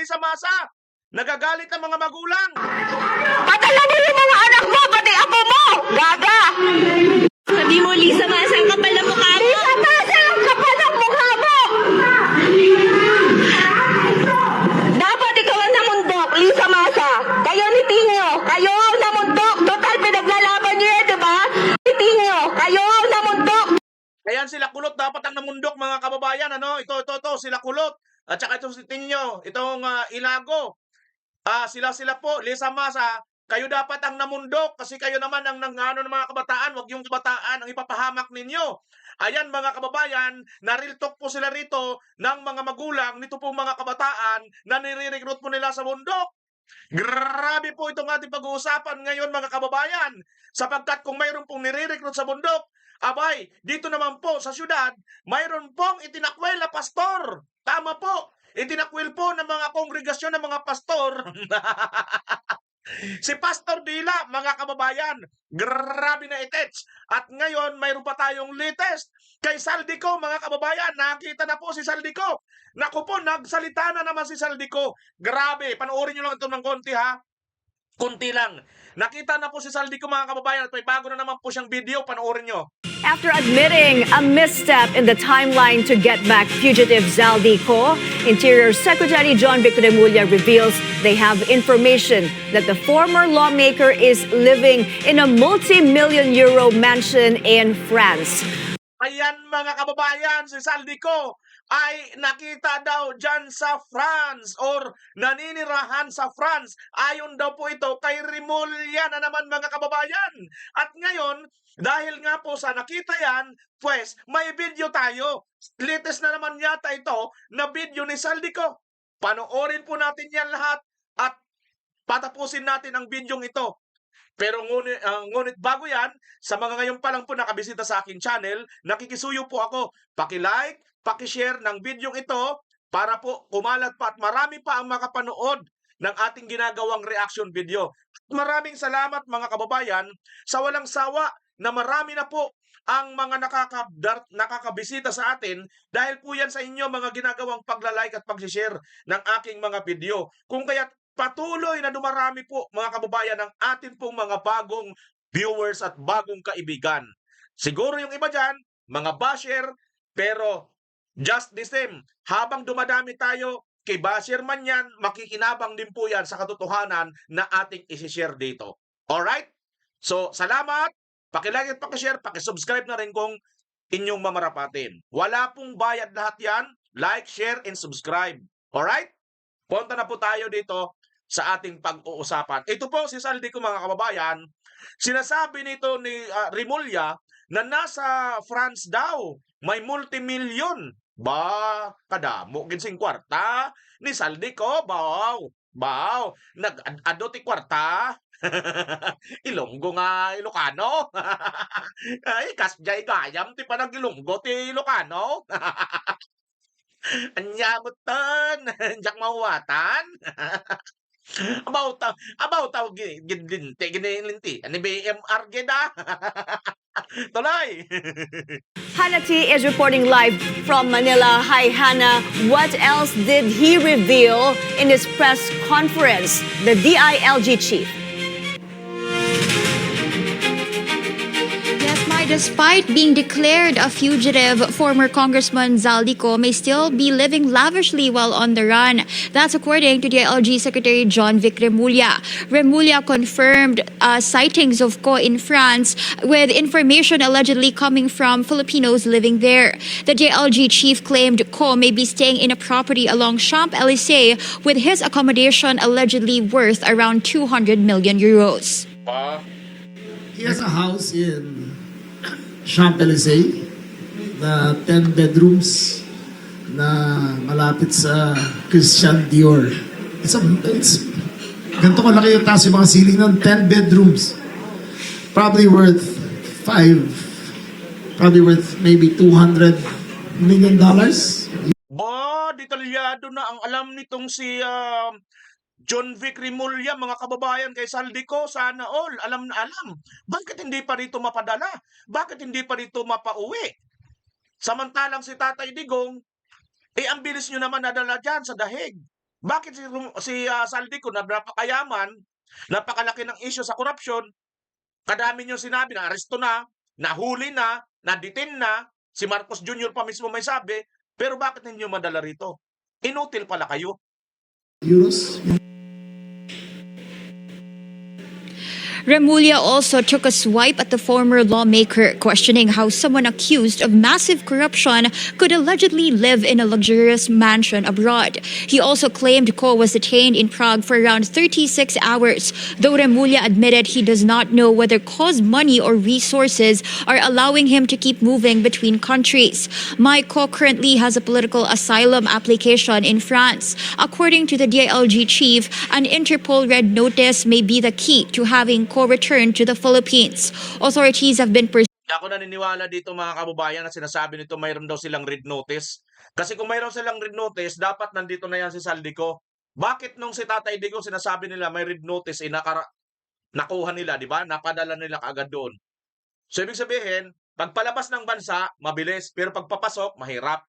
Lisa Masa. Nagagalit ang mga magulang. Padala mo yung mga anak mo, pati apo mo! Gaga! Sabi mo, Lisa Masa, ang kapal na mukha mo. Lisa Masa, ang kapal ng mukha mo! Dapat ikaw ang namundok, Lisa Masa. Kayo ni Tinyo, kayo ang namundok. Total, pinaglalaban niyo yan, diba? Ni Tinyo, kayo ang namundok. Ayan sila kulot, dapat ang namundok mga kababayan. Ano? Ito, sila kulot. At saka ito si Tinyo, itong Ilago. Sila po, Lisa Masa, kayo dapat ang namundok kasi kayo naman ang ng mga kabataan, wag yung kabataan ang ipapahamak ninyo. Ayan mga kababayan, nariltok po sila rito ng mga magulang nito po mga kabataan na nire-recruit po nila sa bundok. Grabe po itong ating pag-uusapan ngayon mga kababayan, sapagkat kung mayroon pong nire-recruit sa bundok, abay, dito naman po sa syudad, mayroon pong itinakwil na pastor. Tama po. Itinakwil po ng mga kongregasyon ng mga pastor. Si Pastor Dila, mga kababayan, grabe na itets. At ngayon, mayroon pa tayong latest kay Saldico, mga kababayan. Nakita na po si Saldico. Naku po, nagsalita na naman si Saldico. Grabe, panoorin nyo lang ito ng konti ha. Kunti lang. Nakita na po si Saldico, mga kababayan, at may bago na naman po siyang video. Panoorin nyo. After admitting a misstep in the timeline to get back fugitive Zaldico, Interior Secretary John Victor Remulla reveals they have information that the former lawmaker is living in a multi-million euro mansion in France. Ayan mga kababayan, si Saldico ay nakita daw dyan sa France or naninirahan sa France. Ayon daw po ito kay Remulla na naman mga kababayan. At ngayon, dahil nga po sa nakita yan, pues may video tayo. Latest na naman yata ito na video ni Saldico. Panoorin po natin yan lahat at patapusin natin ang bidyong ito. Pero ngunit bago yan, sa mga ngayon pa lang po nakabisita sa aking channel, nakikisuyo po ako. Paki-like, paki-share ng bidyong ito para po kumalat pa at marami pa ang makapanood ng ating ginagawang reaction video. Maraming salamat mga kababayan sa walang sawa na marami na po ang mga nakakabisita sa atin dahil po yan sa inyo mga ginagawang pagla-like at pag-share ng aking mga video. Kung kaya't patuloy na dumarami po mga kababayan ang atin pong mga bagong viewers at bagong kaibigan. Siguro yung iba dyan, mga basher, pero just the same, habang dumadami tayo, kay basher man yan, makikinabang din po yan sa katotohanan na ating isi-share dito. Alright? So, salamat, pakilike at pakishare, pakisubscribe na rin kung inyong mamarapatin. Wala pong bayad lahat yan, like, share, and subscribe. Alright? Punta na po tayo dito sa ating pag-uusapan. Ito po si Saldico mga kababayan, sinasabi nito ni Remulla na nasa France daw, may multimilyon. Ba, kadamo ginsing kwarta ni Saldico, baw, nag-adoti kwarta. Ilonggo nga Ilocano. Ay, kasjay gayam ti panag Ilonggo ti Ilocano. Anyamutan, jak mawatan. About gidlinti, ginilinti. Ani BMR gida. Tuloy. Hannah is reporting live from Manila. Hi, Hannah. What else did he reveal in his press conference? The DILG chief. Despite being declared a fugitive, former Congressman Zaldico may still be living lavishly while on the run. That's according to DILG Secretary John Vic Remulla. Remulla confirmed sightings of Co in France with information allegedly coming from Filipinos living there. The DILG chief claimed Co may be staying in a property along Champs-Élysées with his accommodation allegedly worth around 200 million euros. He has a house in Champs-Élysées na 10 bedrooms na malapit sa Christian Dior. It's ganito kalaki yung taas yung mga ceiling ng 10 bedrooms. Probably worth maybe $200 million. Detalyado na ang alam nitong si John Vic Remulla, mga kababayan, kay Saldico, sana all, alam na alam. Bakit hindi pa rito mapadala? Bakit hindi pa rito mapauwi? Samantalang si Tatay Digong, ang bilis nyo naman nadala dyan sa dahig. Bakit si Saldico na napakayaman, napakalaki ng issue sa korupsyon, kadami niyong sinabi na aresto na, nahuli na, na-detain na, si Marcos Jr. pa mismo may sabi, pero bakit hindi niyo madala rito? Inutil pala kayo. Euros. Remulla also took a swipe at the former lawmaker, questioning how someone accused of massive corruption could allegedly live in a luxurious mansion abroad. He also claimed Ko was detained in Prague for around 36 hours, though Remulla admitted he does not know whether Ko's money or resources are allowing him to keep moving between countries. Ko currently has a political asylum application in France. According to the DILG chief, an Interpol red notice may be the key to having Ko return to the Philippines. Authorities have been Ako naniniwala dito mga kababayan na sinasabi nito mayroon daw silang red notice. Kasi kung mayroon silang red notice, dapat nandito na yan si Saldico. Bakit nung si Tatay Digong sinasabi nila may red notice, nakuha nila, di ba? Napadala nila kaagad doon. So ibig sabihin, pagpalabas ng bansa, mabilis. Pero pagpapasok, mahirap.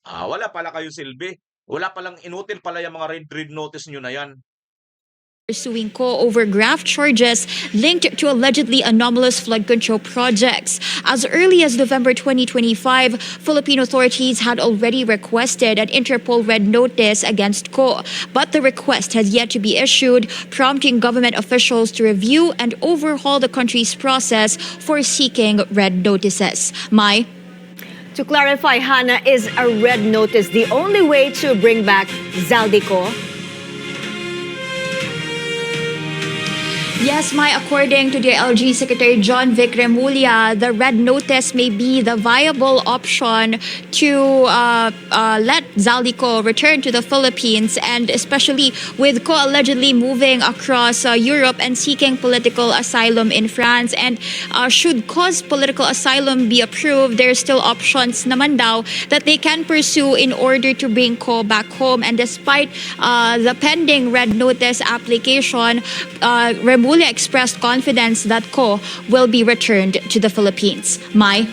Wala pala kayo silbi. Wala palang inutil pala yung mga red notice nyo na yan. pursuing Ko over graft charges linked to allegedly anomalous flood control projects. As early as November 2025, Philippine authorities had already requested an Interpol red notice against Ko, but the request has yet to be issued, prompting government officials to review and overhaul the country's process for seeking red notices. Mai? To clarify, Hannah, is a red notice the only way to bring back Zaldico? Yes, Mai, according to the LG Secretary John Vic Remulla, the red notice may be the viable option to let Zaldico return to the Philippines, and especially with Ko allegedly moving across Europe and seeking political asylum in France. And should Ko's political asylum be approved, there's still options naman daw that they can pursue in order to bring Ko back home. And despite the pending red notice application, Remulla expressed confidence that Ko will be returned to the Philippines. Mai?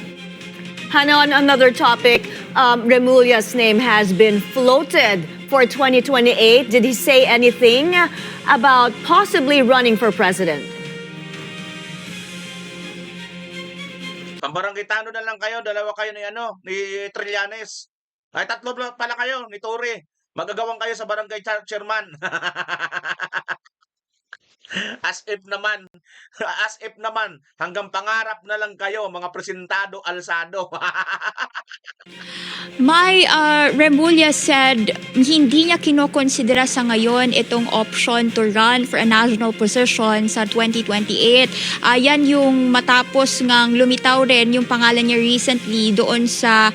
Hannah, on another topic, Remulla's name has been floated for 2028. Did he say anything about possibly running for president? Pambarangitano na lang kayo, dalawa kayo ni Trillanes. Ay, tatlo pala kayo ni Torre. Magagawang kayo sa barangay chairman. As if naman, hanggang pangarap na lang kayo, mga presentado, alsado. Mai, Remulla said hindi niya kinokonsidera sa ngayon itong option to run for a national position sa 2028. Yan yung matapos ngang lumitaw rin yung pangalan niya recently doon sa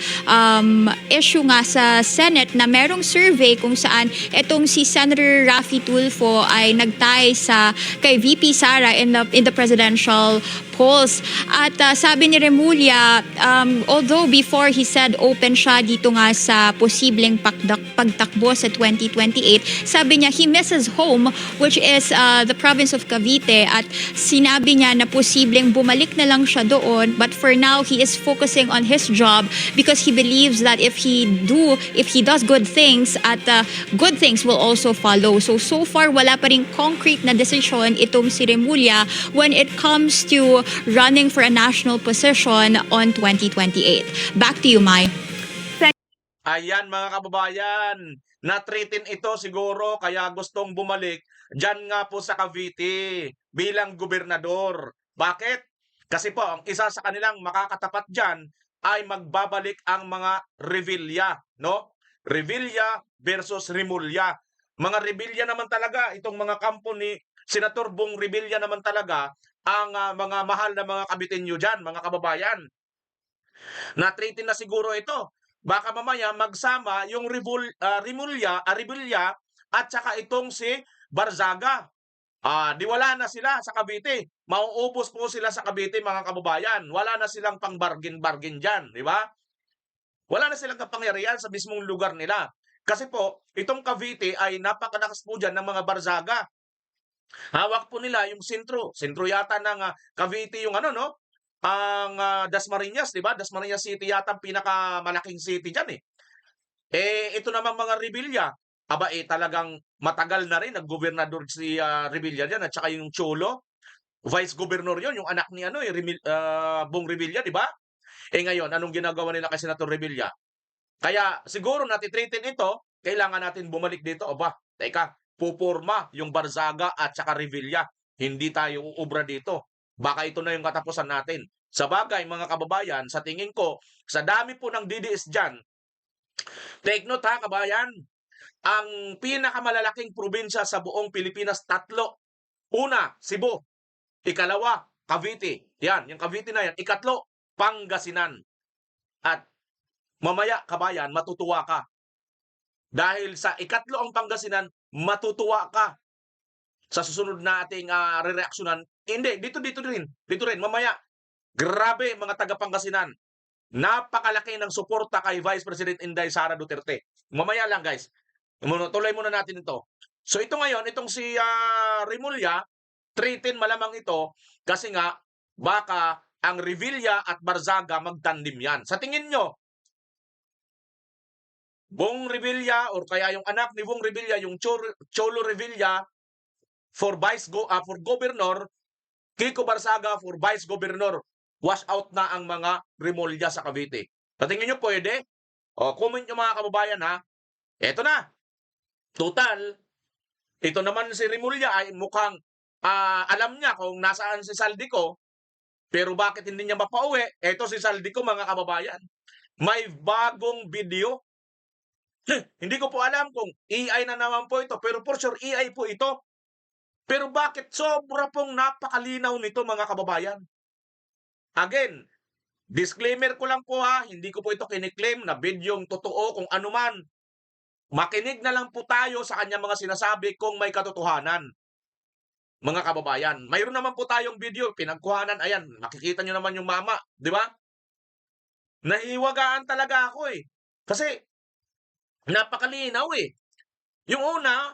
issue nga sa Senate na merong survey kung saan itong si Senator Raffy Tulfo ay nagtay kay VP Sara in the presidential polls. At sabi ni Remulla, although before he said open siya dito nga sa posibleng pagtakbo sa 2028, sabi niya he misses home, which is the province of Cavite, at sinabi niya na posibleng bumalik na lang siya doon, but for now he is focusing on his job because he believes that if he does good things, at good things will also follow. So far wala pa ring concrete na desisyon itong si Remulla when it comes to running for a national position on 2028. Back to you, Mai. Ayan mga kababayan, na-threaten ito siguro kaya gustong bumalik dyan nga po sa Cavite bilang gobernador. Bakit? Kasi po, ang isa sa kanilang makakatapat dyan ay magbabalik ang mga Revilla, no? Revilla versus Remulla. Mga Revilla naman talaga, itong mga kampo ni Senator Bong Revilla naman talaga ang mga mahal na mga Kabitenyo dyan, mga kababayan. Na-threaten na siguro ito. Baka mamaya magsama yung Remulla at saka itong si Barzaga. Di wala na sila sa Cavite. Mauubos po sila sa Cavite, mga kababayan. Wala na silang pang-bargain dyan, di ba? Wala na silang kapangyarihan sa mismong lugar nila. Kasi po, itong Cavite ay napakalakas po dyan ng mga Barzaga. Hawak po nila yung sentro. Sentro yata ng Cavite yung ang Dasmariñas, di ba? Dasmariñas City yata ang pinakamalaking city dyan eh. Ito naman mga Revilla talagang matagal na rin nag-gobernador si Revilla diyan at saka yung Cholo, vice governor yon, yung anak ni Bong Revilla, di ba? Ngayon, anong ginagawa nila kay Senator Revilla? Kaya siguro natitreatin ito, kailangan natin bumalik dito. Teka, puporma yung Barzaga at saka Revilla. Hindi tayo uubra dito. Baka ito na yung katapusan natin. Sa bagay, mga kababayan, sa tingin ko, sa dami po ng DDS dyan, take note ha, kabayan, ang pinakamalalaking probinsya sa buong Pilipinas, 3. Una, Cebu. Ikalawa, Cavite. Yan, yung Cavite na yan. Ikatlo, Pangasinan. At mamaya, kabayan, matutuwa ka. Dahil sa ikatlo ang Pangasinan, matutuwa ka. Sa susunod na ating re-reaksyonan, hindi, dito rin, mamaya. Grabe, mga taga Pangasinan. Napakalaki ng suporta kay Vice President Inday Sara Duterte. Mamaya lang, guys. Tuloy muna natin ito. So ito ngayon, itong si Remulla, treatin malamang ito kasi nga baka ang Revilla at Barzaga magtandim yan. Sa tingin nyo, Bong Revilla or kaya yung anak ni Bong Revilla, yung Cholo Revilla for governor, Kiko Barzaga for vice governor. Wash out na ang mga Remulla sa Cavite. Sa tingin nyo pwede? Comment nyo mga kababayan ha. Eto na. Total, ito naman si Remulla ay mukhang alam niya kung nasaan si Saldico, pero bakit hindi niya mapauwi? Ito si Saldico mga kababayan. May bagong video. Hindi ko po alam kung AI na naman po ito, pero for sure AI po ito. Pero bakit sobra pong napakalinaw nito mga kababayan? Again, disclaimer ko lang po ha, hindi ko po ito kiniklaim na bidyong totoo kung ano man. Makinig na lang po tayo sa kanyang mga sinasabi kung may katotohanan. Mga kababayan, mayroon naman po tayong video, pinagkuhanan, ayan, makikita nyo naman yung mama, di ba? Nahiwagaan talaga ako Kasi, napakalinaw Yung una,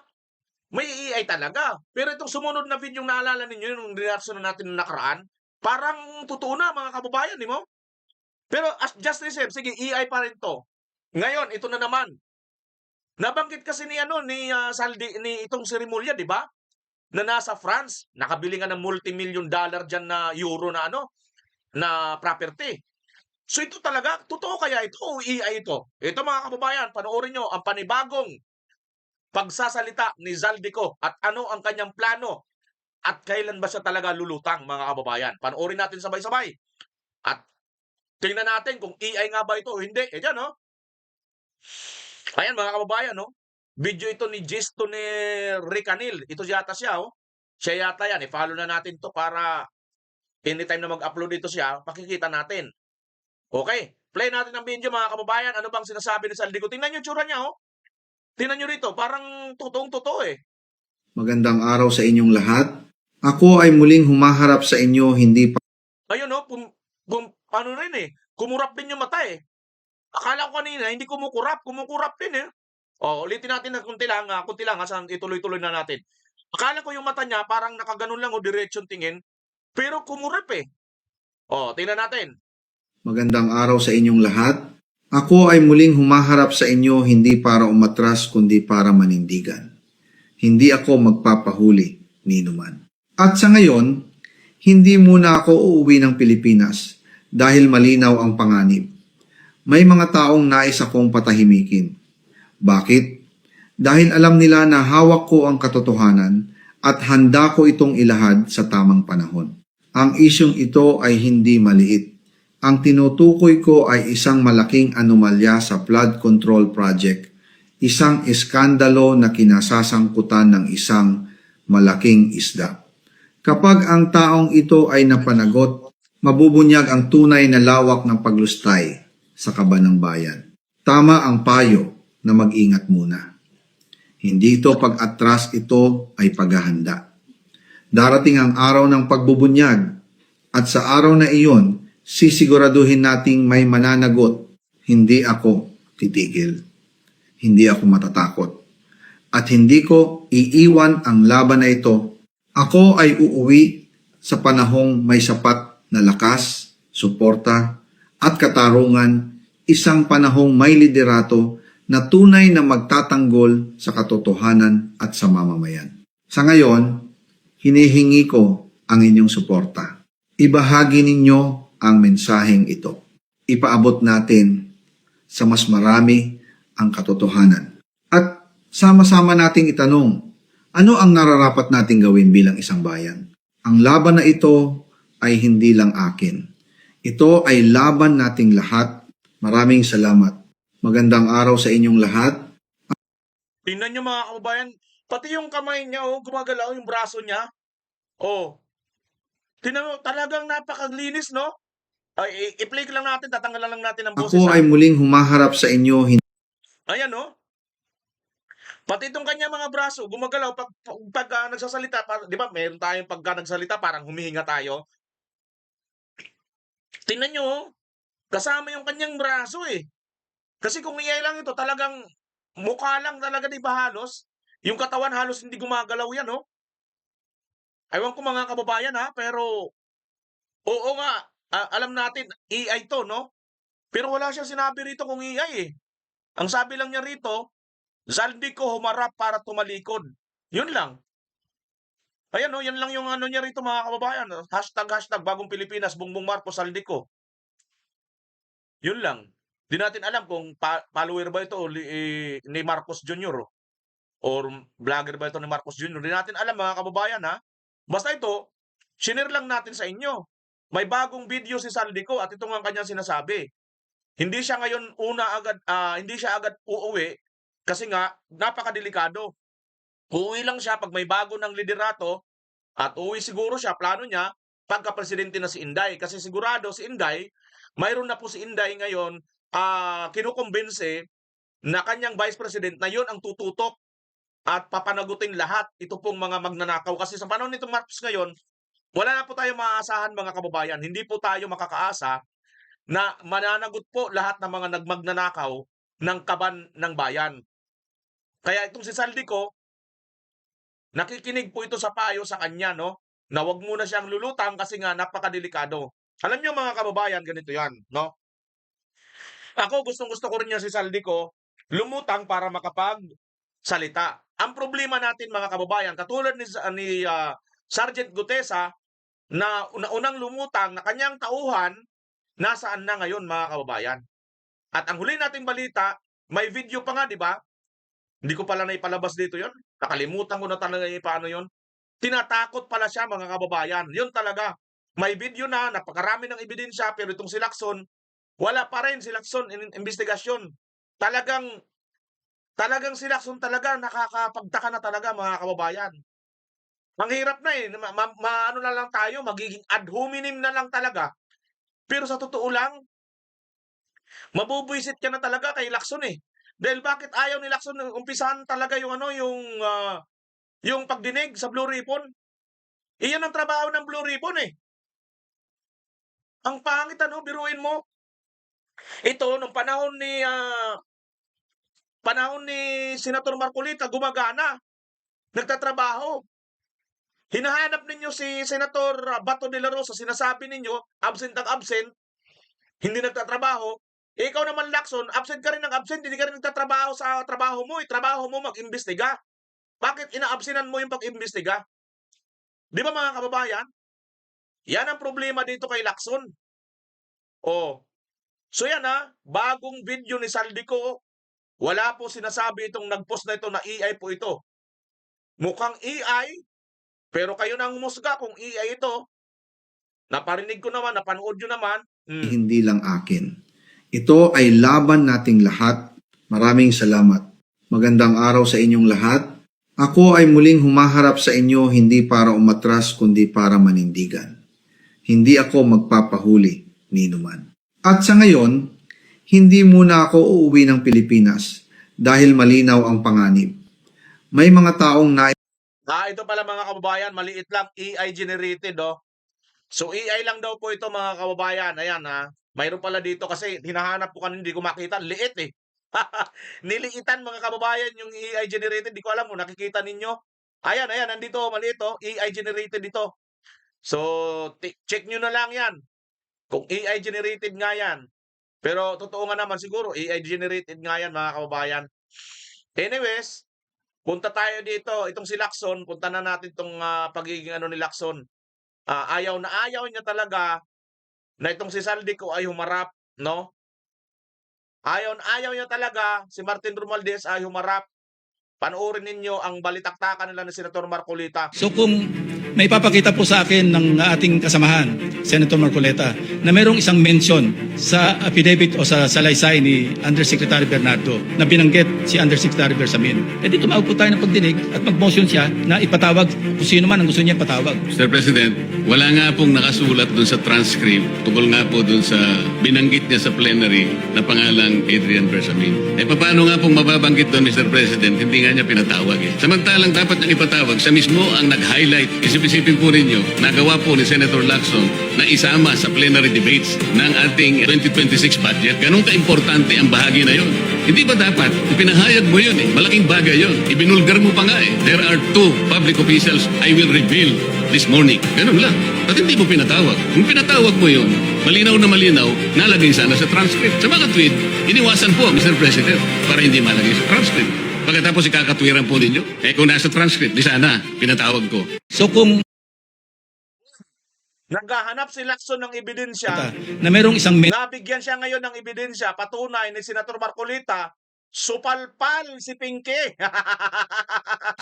may AI talaga. Pero itong sumunod na video yung naalala ninyo, yung reaction natin nung nakaraan, parang totoo na mga kababayan, di mo? Pero as just reserve, sige, AI pa rin to. Ngayon, ito na naman. Nabanggit kasi ni itong si Remulla, di ba? Na nasa France, nakabili nga ng multi-million dollar diyan na euro na na property. So ito talaga, totoo kaya ito o AI ito? Ito mga kababayan, panoorin nyo ang panibagong pagsasalita ni Zaldico at ano ang kanyang plano at kailan ba siya talaga lulutang mga kababayan. Panoorin natin sabay-sabay. At tingnan natin kung AI nga ba ito o hindi. Diyan Ayan mga kababayan Video ito ni Gisto ni Ricanil. Ito yata siya Siya yata yan. I-follow na natin to para anytime na mag-upload ito siya, pakikita natin. Okay. Play natin ang video mga kababayan. Ano bang sinasabi ni Saldico? Tingnan nyo yung tsura niya Tingnan nyo rito. Parang totoong-totoo Magandang araw sa inyong lahat. Ako ay muling humaharap sa inyo hindi pa... Ayun ano rin kumurap din yung mata Akala ko kanina, hindi kumukurap din ulitin natin na kunti lang saan ituloy-tuloy na natin. Akala ko yung mata niya parang nakaganon lang diretsyon tingin, pero kumurap tingnan natin. Magandang araw sa inyong lahat. Ako ay muling humaharap sa inyo hindi para umatras kundi para manindigan. Hindi ako magpapahuli ni numan. At sa ngayon, hindi muna ako uuwi ng Pilipinas dahil malinaw ang panganib. May mga taong nais akong patahimikin. Bakit? Dahil alam nila na hawak ko ang katotohanan at handa ko itong ilahad sa tamang panahon. Ang isyong ito ay hindi maliit. Ang tinutukoy ko ay isang malaking anomalya sa flood control project, isang iskandalo na kinasasangkutan ng isang malaking isda. Kapag ang taong ito ay napanagot, mabubunyag ang tunay na lawak ng paglustay sa kaban ng bayan. Tama ang payo na mag-ingat muna. Hindi ito pag-atras, ito ay paghahanda. Darating ang araw ng pagbubunyag at sa araw na iyon, sisiguraduhin nating may mananagot. Hindi ako titigil. Hindi ako matatakot. At hindi ko iiwan ang laban na ito. Ako ay uuwi sa panahong may sapat na lakas, suporta at katarungan, isang panahong may liderato na tunay na magtatanggol sa katotohanan at sa mamamayan. Sa ngayon, hinihingi ko ang inyong suporta. Ibahagi ninyo ang mensaheng ito. Ipaabot natin sa mas marami ang katotohanan. At sama-sama nating itanong, ano ang nararapat nating gawin bilang isang bayan? Ang laban na ito ay hindi lang akin. Ito ay laban nating lahat. Maraming salamat. Magandang araw sa inyong lahat. Tingnan nyo mga kababayan, pati yung kamay niya, oh, gumagalaw yung braso niya. Oh, tingnan mo, talagang napakalinis, no? Ay, i-play lang natin, tatanggalan lang natin ang boses. Ako ay muling humaharap sa inyo. Ayan, no? Pati itong kanya mga braso, gumagalaw pag nagsasalita. Di ba, meron tayong pagka nagsalita, parang humihinga tayo. Tingnan nyo, oh, kasama yung kanyang braso eh. Kasi kung iay lang ito, talagang mukha lang talaga, di ba halos? Yung katawan halos hindi gumagalaw yan, no? Ewan ko mga kababayan ha, pero oo nga, alam natin, AI to, no? Pero wala siya sinabi rito kung AI eh. Ang sabi lang niya rito, Zaldico humarap para tumalikod. Yun lang. Ayan no, yan lang yung ano niya rito mga kababayan. Hashtag bagong Pilipinas, Bongbong Marcos Zaldico. Yun lang. Di natin alam kung follower ba ito ni Marcos Jr. Or vlogger ba ito ni Marcos Jr. Di natin alam mga kababayan ha. Basta ito, shinare lang natin sa inyo. May bagong video si Zaldico at ito nga ang kanyang sinasabi. Hindi siya ngayon hindi siya agad uuwi kasi nga napakadelikado. Uuwi lang siya pag may bago ng liderato at uuwi siguro siya, plano niya, pagka-presidente na si Inday. Kasi sigurado si Inday, mayroon na po si Inday ngayon kinukumbinse na kanyang vice president na yon ang tututok at papanagutin lahat ito pong mga magnanakaw. Kasi sa panahon nitong Marcos ngayon, wala na po tayo maaasahan mga kababayan. Hindi po tayo makakaasa na mananagot po lahat ng mga nagmagnanakaw ng kaban ng bayan. Kaya itong si Zaldico, nakikinig po ito sa payo sa kanya, no? Na wag muna siyang lulutang kasi nga napakadelikado. Alam niyo mga kababayan, ganito yan, no? Ako, gustong-gusto ko rin yan si Zaldico, lumutang para makapagsalita. Ang problema natin mga kababayan, katulad ni Sergeant Gutesa, na unang lumutang na kanyang tauhan, nasaan na ngayon mga kababayan? At ang huli nating balita, may video pa nga, di ba? Hindi ko pala naipalabas dito yon. Nakalimutan ko na talaga paano yon. Tinatakot pala siya mga kababayan. Yun talaga. May video na, napakarami ng ebidensya, pero itong si Lacson, wala pa rin si Lacson in investigasyon. Talagang si Lacson talaga nakakapagtaka na talaga mga kababayan. Ang hirap na eh. Ano na lang tayo, magiging ad hominem na lang talaga. Pero sa totoo lang, mabubwisit ka na talaga kay Lacson eh. Dahil bakit ayaw ni Lacson umpisahan talaga yung yung pagdinig sa Blue Ribbon? Iyan ang trabaho ng Blue Ribbon eh. Ang pangit biruin mo. Ito nung panahon ni Senator Marcolita gumagana. Nagtatrabaho. Hinahanap ninyo si Senator Bato de la Rosa, sinasabi ninyo absent ang absent, hindi nagtatrabaho. Ikaw naman Lacson, absent ka rin ng absent, hindi ka rin nagtatrabaho sa trabaho mo. Trabaho mo mag-imbestiga. Bakit inaabsenan mo yung pag-imbestiga? Di ba mga kababayan? Yan ang problema dito kay Lacson. Oh. So yan bagong video ni Zaldico. Wala po sinasabi itong nag-post na ito na AI po ito. Mukhang AI, pero kayo nang humusga kung AI ito. Naparinig ko naman, napanood nyo naman. Hindi lang akin. Ito ay laban nating lahat. Maraming salamat. Magandang araw sa inyong lahat. Ako ay muling humaharap sa inyo hindi para umatras kundi para manindigan. Hindi ako magpapahuli ni numan. At sa ngayon, hindi muna ako uuwi ng Pilipinas dahil malinaw ang panganib. May mga taong ito pala mga kababayan, maliit lang, AI generated So AI lang daw po ito mga kababayan. Ayan mayroon pala dito kasi hinahanap ko kanina, hindi ko makita, liit eh. Niliitan mga kababayan yung AI generated, di ko alam kung nakikita ninyo. Ayan, nandito, maliit AI generated ito. So check nyo na lang yan. Kung AI generated nga yan. Pero totoo nga naman siguro, AI generated nga yan mga kababayan. Anyways, punta tayo dito. Itong si Lacson, punta na natin itong pagiging ano ni Lacson. Ayaw na ayaw niya talaga na itong si Saldico ay humarap, no? Ayaw na ayaw niya talaga si Martin Romualdez ay humarap. Panoorin ninyo ang balitaktakan nila ni Senator Marcolita. So kung may papakita po sa akin ng ating kasamahan, Senator Marcoleta, na mayroong isang mention sa affidavit o sa salaysay ni Undersecretary Bernardo na binanggit si Undersecretary Bersamin, edi tumawag po tayo ng pagdinig at mag-motion siya na ipatawag kung sino man ang gusto niya patawag. Mr. President, wala nga pong nakasulat dun sa transcript tungkol nga po dun sa binanggit niya sa plenary na pangalang Adrian Bersamin. Paano nga pong mababanggit doon, Mr. President, hindi nga niya pinatawag eh. Samantalang dapat niyang ipatawag, siya mismo ang nag-highlight. Isipin po ninyo, nagawa po ni Senator Lacson na isama sa plenary debates ng ating 2026 budget. Ganun ka-importante ang bahagi na yon. Hindi ba dapat? Ipinahayag mo yun eh. Malaking bagay yun. Ibinulgar mo pa nga eh. There are 2 public officials I will reveal this morning. Ganun lang. At hindi mo pinatawag. Kung pinatawag mo yun, malinaw na malinaw, nalagay sana sa transcript. Sa mga tweet, iniwasan po, Mr. President, para hindi malagay sa transcript. Pagkatapos ikakatwiran po ninyo, kung nasa transcript, di sana, pinatawag ko. So kung Naghahanap si Lacson ng ebidensya. na mayroong isang Nabigyan siya ngayon ng ebidensya, patunay ni Senator Marcolita, supalpal si Pinky.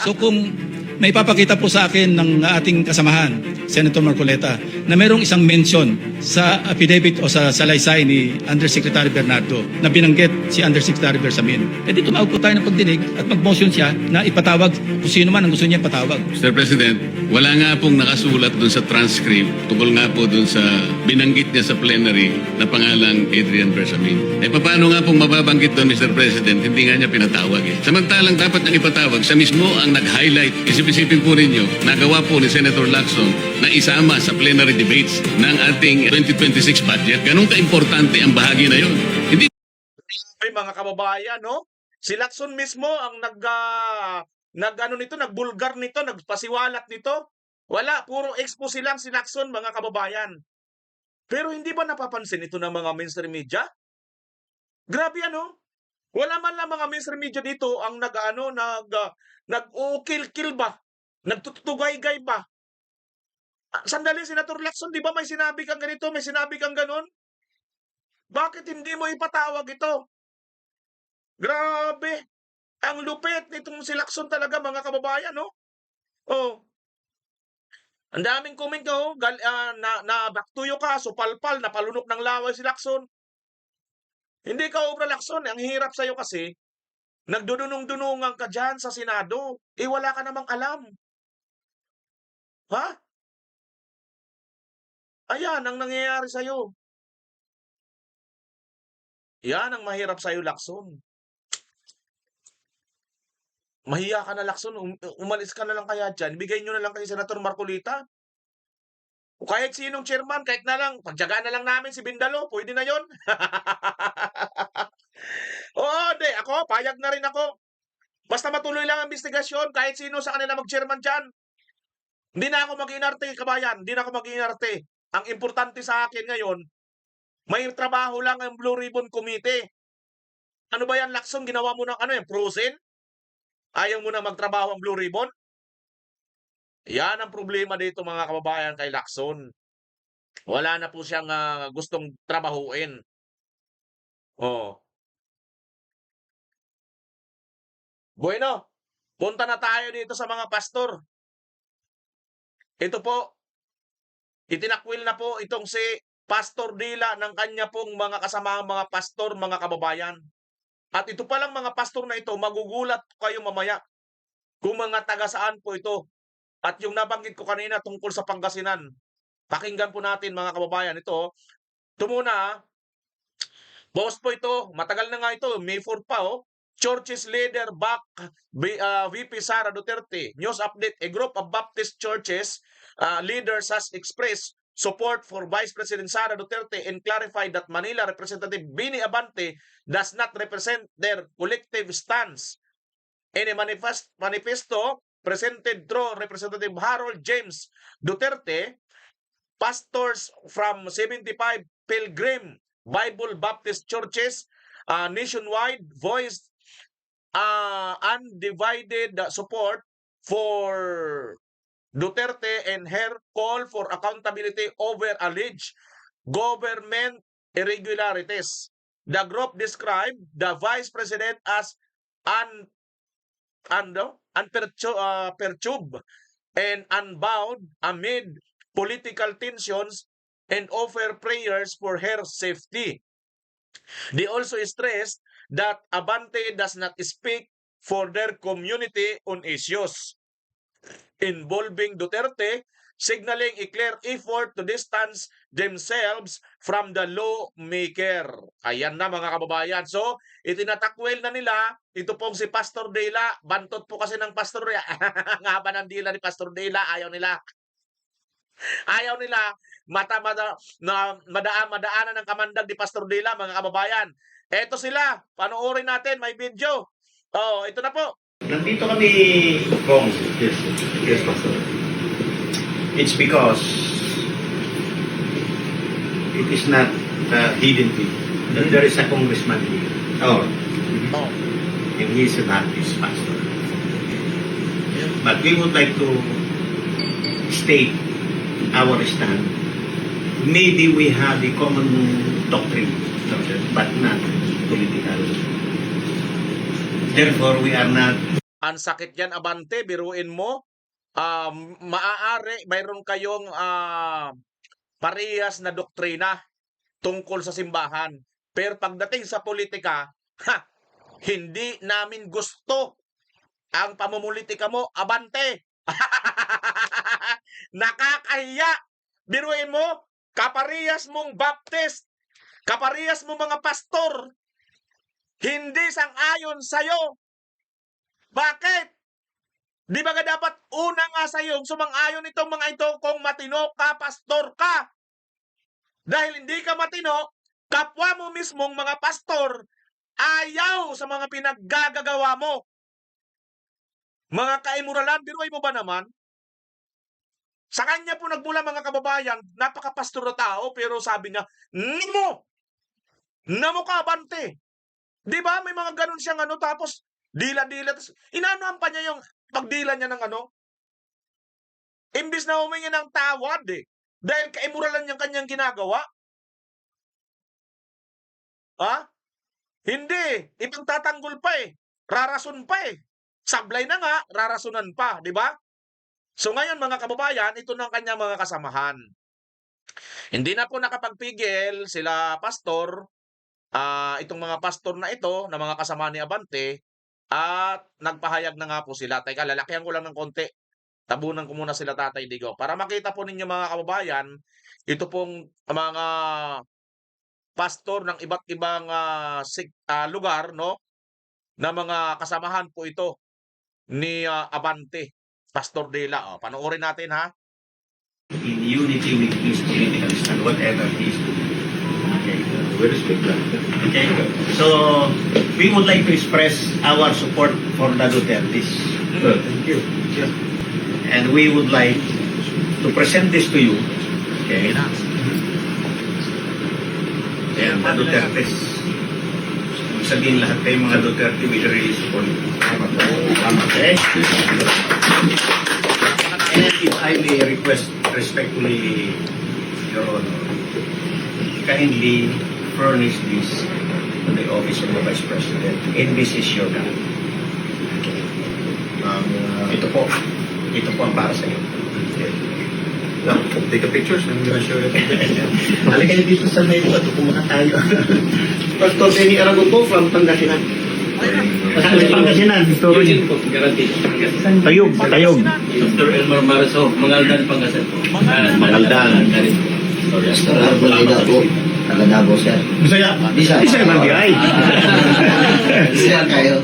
So kung may papakita po sa akin ng ating kasamahan, Senator Marcoleta, na mayroong isang mention sa affidavit o sa salaysay ni Undersecretary Bernardo na binanggit si Undersecretary Bersamin, edi tumawag po tayo ng pagdinig at mag-motion siya na ipatawag kung sino man ang gusto niya patawag. Mr. President, wala nga pong nakasulat dun sa transcript tungkol nga po dun sa binanggit niya sa plenary na pangalang Adrian Bersamin. Paano nga pong mababanggit doon, Mr. President, hindi nga niya pinatawag eh. Samantalang dapat niyang ipatawag, siya mismo ang nag-highlight. Isipin po ninyo, nagawa po ni Senator Lacson na isama sa plenary debates ng ating 2026 budget. Ganun ka-importante ang bahagi na yon. Hindi Ay mga kababayan, no? Si Lacson mismo ang nagbulgar nito, nagpasiwalat nito. Wala, puro expose lang si Lacson, mga kababayan. Pero hindi ba napapansin ito ng mga mainstream media? Grabe ano? Wala man lang mga mainstream media dito ang nag-ukil-kil ba? Nagtutugay-gay ba? Sandali, Senator Lacson, di ba may sinabi kang ganito, may sinabi kang ganon? Bakit hindi mo ipatawag ito? Grabe! Ang lupit nitong si Lacson talaga, mga kababayan, no? Oh. Ang daming comment ko, na baktuyo ka, supalpal, napalunok ng laway si Lacson. Hindi ka obra Lacson, ang hirap sa'yo kasi, nagdudunong-dunungan ka dyan sa Senado, wala ka namang alam. Ha? Ayan ang nangyayari sa'yo. Yan ang mahirap sa'yo, Lacson. Mahiya ka na, Lacson. Umalis ka na lang kaya dyan. Bigay nyo na lang kay Senator Marcolita. O kahit sinong chairman, kahit na lang, pagtyagaan na lang namin si Bindalo, pwede na yon. Oo, di. Ako, payag na rin ako. Basta matuloy lang ang investigasyon, kahit sino sa kanila mag-chairman dyan. Hindi na ako mag-inarte, kabayan. Hindi na ako mag-inarte. Ang importante sa akin ngayon, may trabaho lang ang Blue Ribbon Committee. Ano ba yan, Lacson? Ginawa mo ng frozen? Ayaw mo na magtrabaho ang Blue Ribbon? Yan ang problema dito, mga kababayan, kay Lacson. Wala na po siyang gustong trabahuin. Oh. Bueno, punta na tayo dito sa mga pastor. Ito po, itinakwil na po itong si Pastor Dila ng kanya pong mga kasamaang mga pastor, mga kababayan. At ito palang mga pastor na ito, magugulat kayo mamaya kung mga taga saan po ito. At yung nabanggit ko kanina tungkol sa Pangasinan, pakinggan po natin, mga kababayan. Ito muna, boss po ito, matagal na nga ito, May 4 pa Churches leader back VP Sara Duterte. News update, a group of Baptist churches leaders has expressed support for Vice President Sara Duterte and clarified that Manila Representative Bini Abante does not represent their collective stance. In a manifesto presented through Representative Harold James Duterte, pastors from 75 Pilgrim Bible Baptist churches nationwide voiced undivided support for Duterte and her call for accountability over alleged government irregularities. The group described the vice president as perturbed and unbound amid political tensions and offer prayers for her safety. They also stressed that Abante does not speak for their community on issues involving Duterte, signaling a clear effort to distance themselves from the lawmaker. Ayan na mga kababayan. So, itinatakwil na nila, ito pong si Pastor Dela, bantot po kasi ng Pastor Dela. Ang haba ng dila ni Pastor Dela, ayaw nila. Ayaw nila madaanan ng kamandag ni Pastor Dela, mga kababayan. Eto sila, panoorin natin, may video. Oh, ito na po. Nandito kami, Kong. Yes, Pastor. It's because it is not hidden to you that there is a congressman here. Oh. And he is a Baptist pastor. But we would like to state our stand. Maybe we have a common doctrine, but not political. Therefore, we are not. Ang sakit yan, Abante, biruin mo. Maaari, mayroon kayong parehas na doktrina tungkol sa simbahan. Pero pagdating sa politika, hindi namin gusto ang pamumulitika mo, Abante. Nakakahiya. Biruin mo, kaparehas mong Baptist, kaparehas mo mga pastor, hindi sang-ayon sa'yo. Bakit? Di ba dapat una nga sa'yo sumang-ayon itong mga ito kung matino ka, pastor ka? Dahil hindi ka matino, kapwa mo mismong mga pastor, ayaw sa mga pinaggagawa mo. Mga kaimuralan, biruin mo ba naman? Sa kanya po nagmula mga kababayan, napaka-pastor na tao, pero sabi niya, Namo ka, Abante. Di ba? May mga ganun siyang tapos dila-dila. Inaanoan pa niya yung pagdila niya ng Imbis na humingi ng tawad dahil kaimuralan niyang kanyang ginagawa. Ha? Hindi. Ipagtatanggol pa Rarason pa Sablay na nga, rarasunan pa. Di ba? So ngayon mga kababayan, ito ng kanyang mga kasamahan. Hindi na po nakapagpigil sila pastor, itong mga pastor na ito, na mga kasama ni Abante, at nagpahayag na nga po sila. Teka, lalakihan ko lang ng konti. Tabunan ko muna sila, Tatay Digo. Para makita po ninyo mga kababayan, ito pong mga pastor ng iba't ibang lugar, no? Na mga kasamahan po ito ni Abante, Pastor Dela. Panoorin natin, ha? In unity with his political stand, whatever he is doing. Okay, we respect that. Okay, so we would like to express our support for the Dutertes. Thank you. Yeah. And we would like to present this to you. Okay. And the Dutertes. Sabihin lahat kayo mga Duterte will really support. Okay. And if I may request respectfully, Your Honor, kindly furnish this to the office of the Vice President in this issue na. Ito po ang para sa iyo. Take a picture, I'm gonna show it. Halika kayo dito sa may patuko muna tayo. Pastor Benny Aragon po from Pangasinan. Pangasinan, Victor. Tayog. Dr. Elmar Maraso, Mangaldan, Pangasinan. Mangaldan. Pastor Arboleda po, taga Davao, sir. Bisaya man di ay. Bisaya kayo.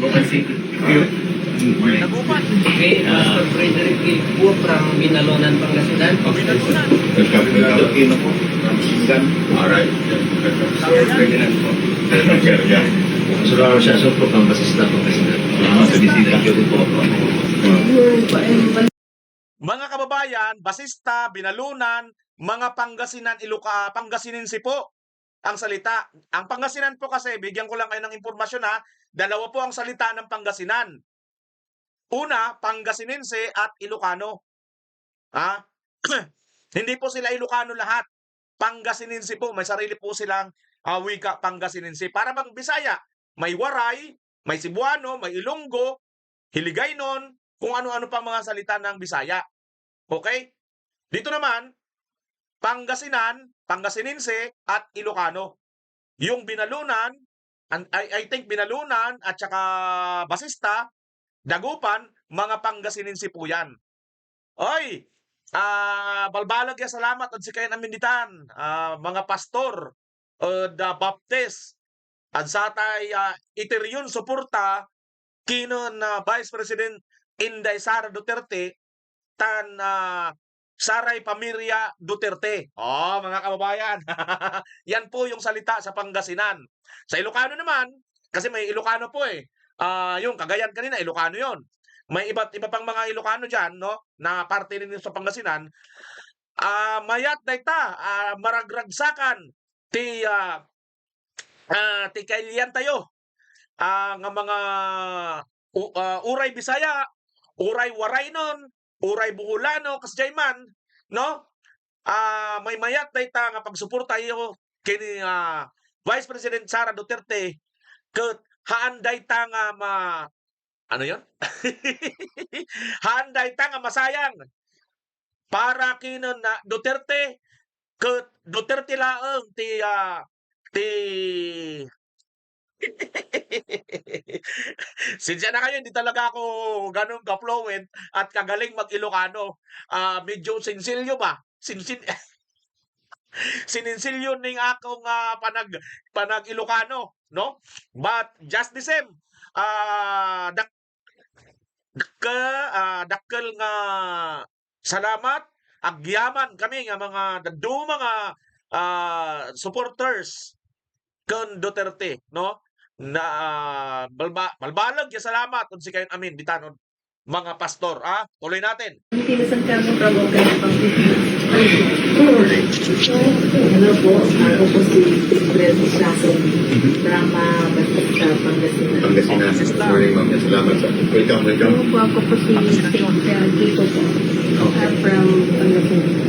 Okay, Pastor Frederick po from Binalonan, Pangasinan. Alright. Ferdinand po. Suraro siya po ng basista Pangasinan. Thank you po. Mga kababayan, Basista, Binalunan, mga Pangasinense po. ang salita. Ang Pangasinan po kasi, bigyan ko lang kayo ng impormasyon ha, dalawa po ang salita ng Pangasinan. Una, Pangasinense at Ilocano. Ha? Hindi po sila Ilocano lahat. Pangasinense po, may sarili po silang wika Pangasinense. Para bang Bisaya, may Waray, may Cebuano, may Ilonggo, Hiligaynon, kung ano-ano pa mga salita ng Bisaya. Okay? Dito naman, Pangasinan, Pangasinense at Ilocano. Yung Binalunan, I think Binalunan at saka Basista, Dagupan, mga Pangasinense po yan. Oy, balbalag ya salamat at sikayan aminditan, mga pastor, the Baptist, at satay iteriyon suporta kinon Vice President Inday Sara Duterte tan Saray Pamilya Duterte. Oh, mga kababayan. Yan po yung salita sa Pangasinan. Sa Ilocano naman, kasi may Ilocano po eh. Yung Cagayan kanina, Ilocano yon. May iba't iba pang mga Ilocano diyan, no, na parte rin sa Pangasinan. Mayat dayta, maragragsakan ti ti kailian tayo. Nga mga uray Bisaya, uray Waraynon, uray Buholano, kasjay man, no? May mayat dayta nga pagsuporta iyo kini Vice President Sara Duterte ket haan dayta nga ano yon? Haan dayta nga masayang para kinon na Duterte ket Duterte laeng ti Sinsya na kayo, hindi talaga ako ganun ka-fluent at kagaling mag-Ilocano. Medyo sinsilyo ba? Sininsilyo ning akong panag-Ilocano, no? But just the same, dakkel nga salamat, agyaman kami nga mga mga supporters ken Duterte, no? Na balbalag ya salamat kung si kayon amin bitanon mga pastor. Tuloy natin. Pilisan kami provoke ng Hello po, ako po si Brent Sason, drama Basta Pangasinan. Pangasinan. Morning, ma'am. Salamat sa welcome. Hello po, ako po si Stella Dito po, from Pangasinan.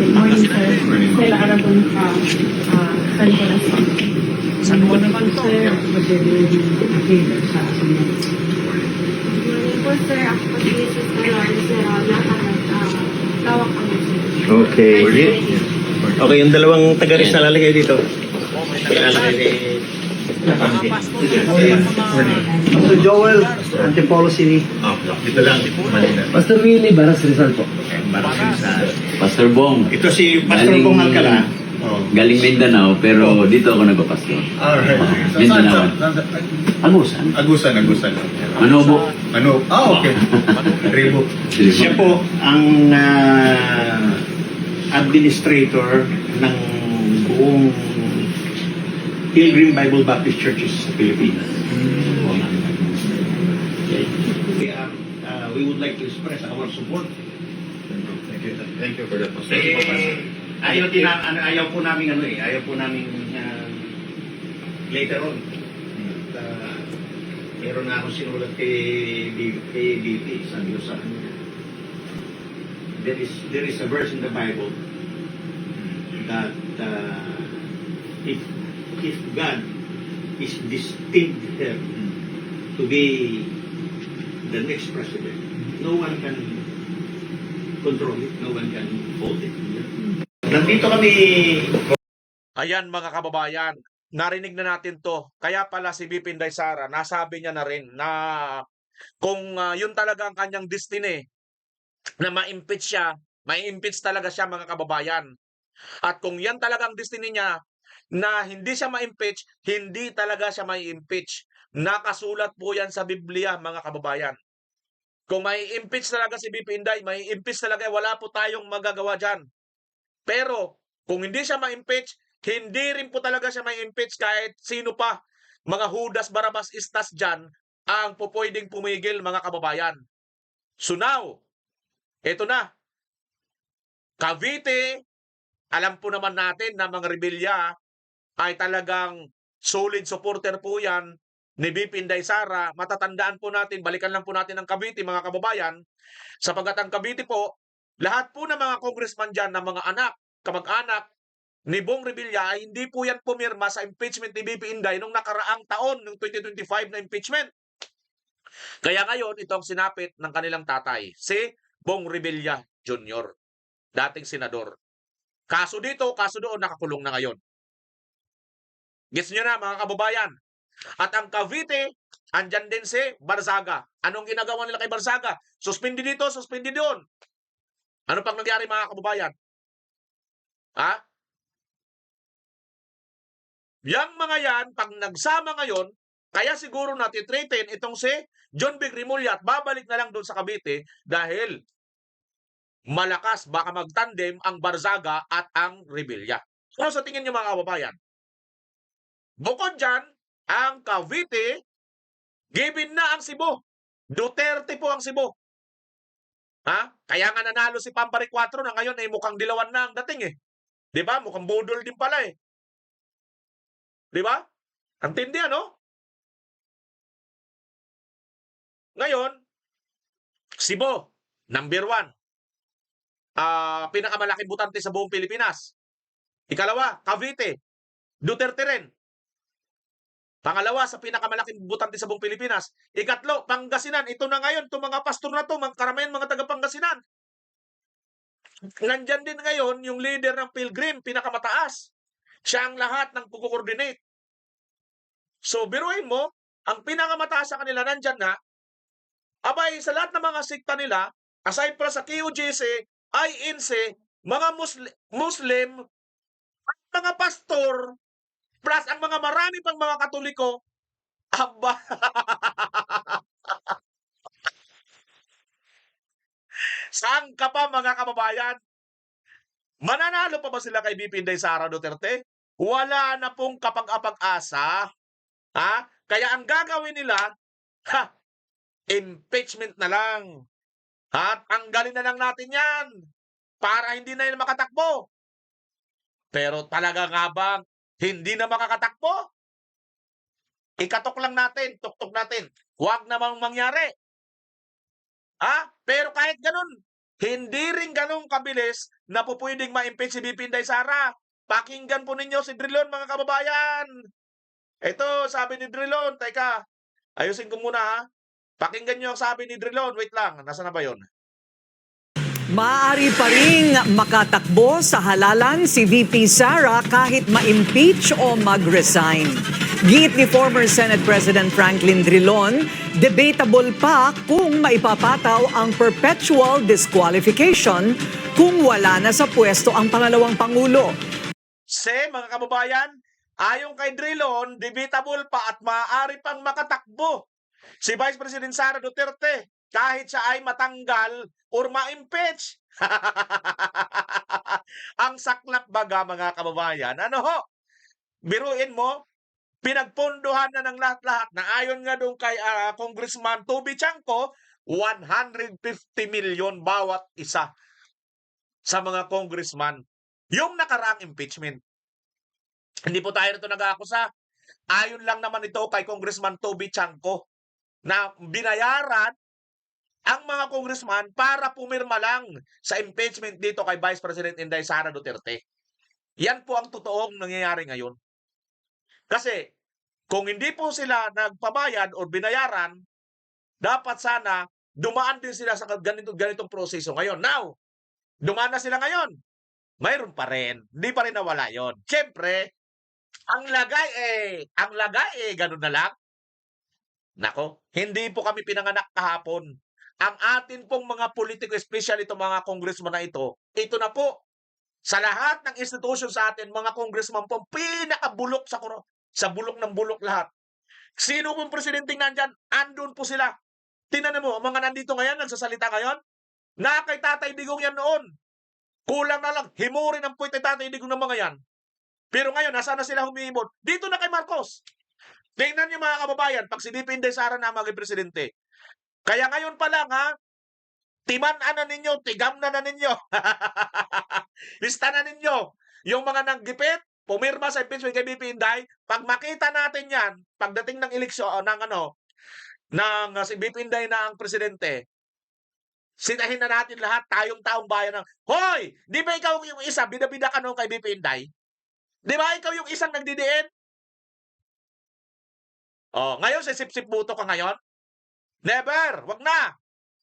Good morning, sir. Stella Aragon from San Corazon. San Juan naman to. Sir, sa Asunod. Po, sir, ako po si Sister Lawrence Serrano, tawag ang Okay. Okay, yung dalawang taga-ris na lalagay dito. Lalagay Pastor Joel, Antipolo City. dito lang. Manila. Pastor Willie, Baras Rizal po. Pastor Bong, Ito si Pastor Bong Alcala. galing Mindanao, pero dito ako nagpapastor. Alright. Mindanao. Agusan. Agusan. Manobo. Okay. Ribo. Siya po ang administrator ng buong Pilgrim Bible Baptist Churches sa Pilipinas. We would like to express our support. Thank you for that. Ayaw po namin later on. Meron na akong sinulat kay DP, sabi ko sa kanya. There is a verse in the Bible that if God is destined to be the next president, no one can control it, no one can hold it. Nandito kami. Ayan mga kababayan, narinig na natin to. Kaya pala si VP Inday Sara, nasabi niya na rin na kung yun talaga ang kanyang destiny, na ma-impeach siya, ma-impeach talaga siya mga kababayan. At kung yan talagang destiny niya, na hindi siya ma-impeach, hindi talaga siya ma-impeach. Nakasulat po yan sa Biblia mga kababayan. Kung mai-impeach talaga si VP Inday, mai-impeach talaga, wala po tayong magagawa dyan. Pero kung hindi siya ma-impeach, hindi rin po talaga siya ma-impeach kahit sino pa, mga Judas Barabas Istas dyan, ang pupwedeng pumigil mga kababayan. So now, ito na. Cavite, alam po naman natin na mga rebelya ay talagang solid supporter po yan ni VP Inday Sara. Matatandaan po natin, balikan lang po natin ang Cavite, mga kababayan, sapagat ang Cavite po, lahat po ng mga congressman dyan na mga anak, kamag-anak ni Bong Revilla ay hindi po yan pumirma sa impeachment ni VP Inday nung nakaraang taon, nung 2025 na impeachment. Kaya ngayon, ito ang sinapit ng kanilang tatay, si Bong Revilla Jr., dating senador. Kaso dito, kaso doon, nakakulong na ngayon. Gets nyo na, mga kababayan? At ang Cavite, andyan din si Barzaga. Anong ginagawa nila kay Barzaga? Suspindi dito, suspindi doon. Ano pang nangyari, mga kababayan? Ha? Yang mga yan, pag nagsama ngayon, kaya siguro natitreaten itong si John Vic Remulla at babalik na lang doon sa Cavite dahil malakas, baka magtandem ang Barzaga at ang Revilla. So sa tingin niyo, mga kababayan, bukod dyan, ang Cavite, given na ang Cebu. Duterte po ang Cebu. Ha? Kaya nga nanalo si Pampari 4 na ngayon ay mukhang dilawan na ang dating eh. Di ba? Mukhang budol din pala eh. Di ba? Ang tindi, ano? Ngayon, Cebu, number 1. Pinakamalaking butante sa buong Pilipinas. Ikalawa, Cavite. Duterte rin. Pangalawa, sa pinakamalaking butante sa buong Pilipinas. Ikatlo, Pangasinan. Ito na ngayon, itong mga pastor na to, karamihan mga taga-Pangasinan. Nandyan din ngayon yung leader ng Pilgrim, pinakamataas. Siya ang lahat ng kukoordinate. So, biruin mo, ang pinakamataas sa kanila nandyan na, abay, sa lahat ng mga sikta nila, aside pa sa QGC, INC, mga Muslim, mga pastor, plus ang mga marami pang mga Katoliko, aba, saan ka pa, mga kababayan? Mananalo pa ba sila kay VP Inday Sara Duterte? Wala na pong kapag-apag-asa. Ha? Kaya ang gagawin nila, impeachment na lang. At tanggalin na lang natin yan para hindi na yun makatakbo. Pero talaga nga bang hindi na makakatakbo? Ikatok lang natin, tuktok natin. Huwag namang mangyari. Ha? Pero kahit ganun, hindi rin ganun kabilis na po pwedeng ma-impeach si VP Inday Sara. Pakinggan po ninyo si Drilon, mga kababayan. Ito, sabi ni Drilon, teka, ayusin ko muna ha. Pakinggan nyo ang sabi ni Drilon. Wait lang, nasa na ba yun? Maaari pa ring makatakbo sa halalan si VP Sara kahit ma-impeach o mag-resign. Giit ni former Senate President Franklin Drilon, debatable pa kung maipapataw ang perpetual disqualification kung wala na sa pwesto ang pangalawang Pangulo. Mga kababayan, ayon kay Drilon, debatable pa at maaari pang makatakbo si Vice President Sara Duterte kahit siya ay matanggal or ma-impeach. Ang saklap baga, mga kababayan. Ano ho? Biruin mo, pinagpondohan na ng lahat-lahat na ayon nga doon kay Congressman Toby Chanco, 150 million bawat isa sa mga congressman. Yung nakaraang impeachment. Hindi po tayo nito nag-aakusa. Ayon lang naman ito kay Congressman Toby Chanco na binayaran ang mga congressman para pumirma lang sa impeachment dito kay Vice President Inday Sara Duterte. Yan po ang totoong nangyayari ngayon. Kasi kung hindi po sila nagpabayad o binayaran, dapat sana dumaan din sila sa ganitong proseso ngayon. Now, dumaan na sila ngayon. Mayroon pa rin. Hindi pa rin nawala yon. Siyempre, ang lagay ganun na lang. Nako, hindi po kami pinanganak kahapon. Ang atin pong mga politiko, especially itong mga congressman na ito na po, sa lahat ng institution sa atin, mga congressman po, pinakabulok sa bulok ng bulok lahat. Sino pong presidente nandyan, andun po sila. Tingnan mo, mga nandito ngayon, nagsasalita ngayon, na kay Tatay Digong yan noon. Kulang na lang, himurin ang puwit kay Tatay Digong ng mga yan. Pero ngayon, nasaan na sila humihimod? Dito na kay Marcos. Tingnan niyo, mga kababayan, pag si VP Inday Sara na maging presidente. Kaya ngayon pa lang, ha, timan-an na ninyo, tigam na ninyo. Lista na ninyo yung mga nanggipit, pumirma sa impeachment kay BP Inday, pag makita natin yan, pagdating ng eleksyon, si BP Inday na ang presidente, sinahin na natin lahat, tayong taong bayan ng, hoy, di ba ikaw yung isa, bida-bida ka nung kay BP Inday? Di ba ikaw yung isang nagdidiin? Oh, ngayon, sisip-sip buto ka ngayon? Never! Wag na!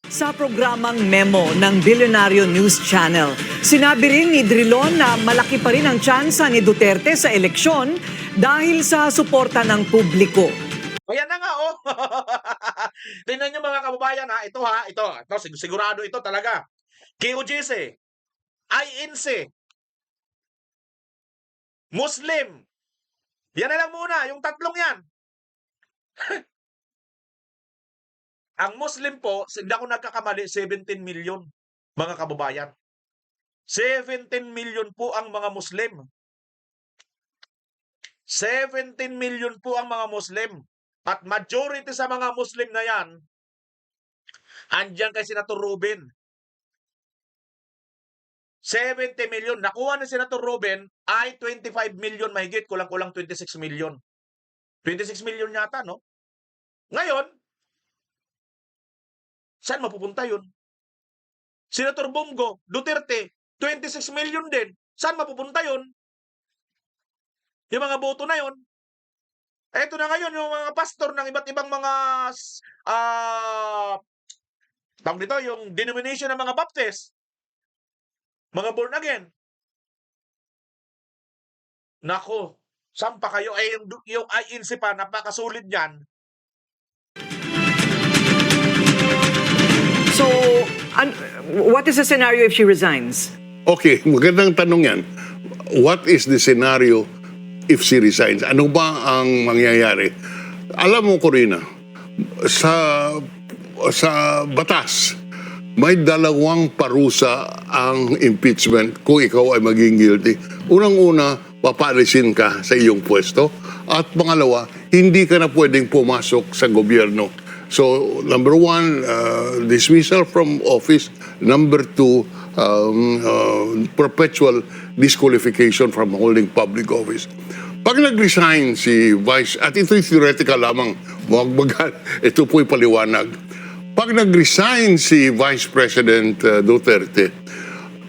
Sa programang Memo ng Billionario News Channel, sinabi rin ni Drilon na malaki pa rin ang tsansa ni Duterte sa eleksyon dahil sa suporta ng publiko. Ayan na nga, oh. Tingnan nyo mga kababayan, ito, sigurado ito talaga. QGC, INC, Muslim. Yan na lang muna, yung tatlong yan. Ang Muslim po, hindi ako nagkakamali, 17 million, mga kababayan. 17 million po ang mga Muslim. 17 million po ang mga Muslim. At majority sa mga Muslim na yan, andyan kay Senator Ruben. 70 million. Nakuha ni Senator Ruben ay 25 million mahigit. Kulang-kulang 26 million. 26 million yata, no? Ngayon, saan mapupunta yun? Senator Bongo, Duterte, 26 million din. Saan mapupunta yun? Yung mga boto na yun. Eto na ngayon, yung mga pastor ng iba't ibang mga tawag dito, yung denomination ng mga Baptist, mga born again. Nako, saan pa kayo? Yung INC pa, napakasulit yan. So, what is the scenario if she resigns? Okay, magandang tanong yan. What is the scenario if she resigns? Ano ba ang mangyayari? Alam mo, Corina, sa batas, may dalawang parusa ang impeachment kung ikaw ay maging guilty. Unang-una, papaalisin ka sa iyong pwesto. At pangalawa, hindi ka na pwedeng pumasok sa gobyerno. So, number one, dismissal from office. Number two, perpetual disqualification from holding public office. Pag nag-resign si Vice, at ito'y theoretical lamang, ito po'y paliwanag. Pag nag-resign si Vice President Duterte,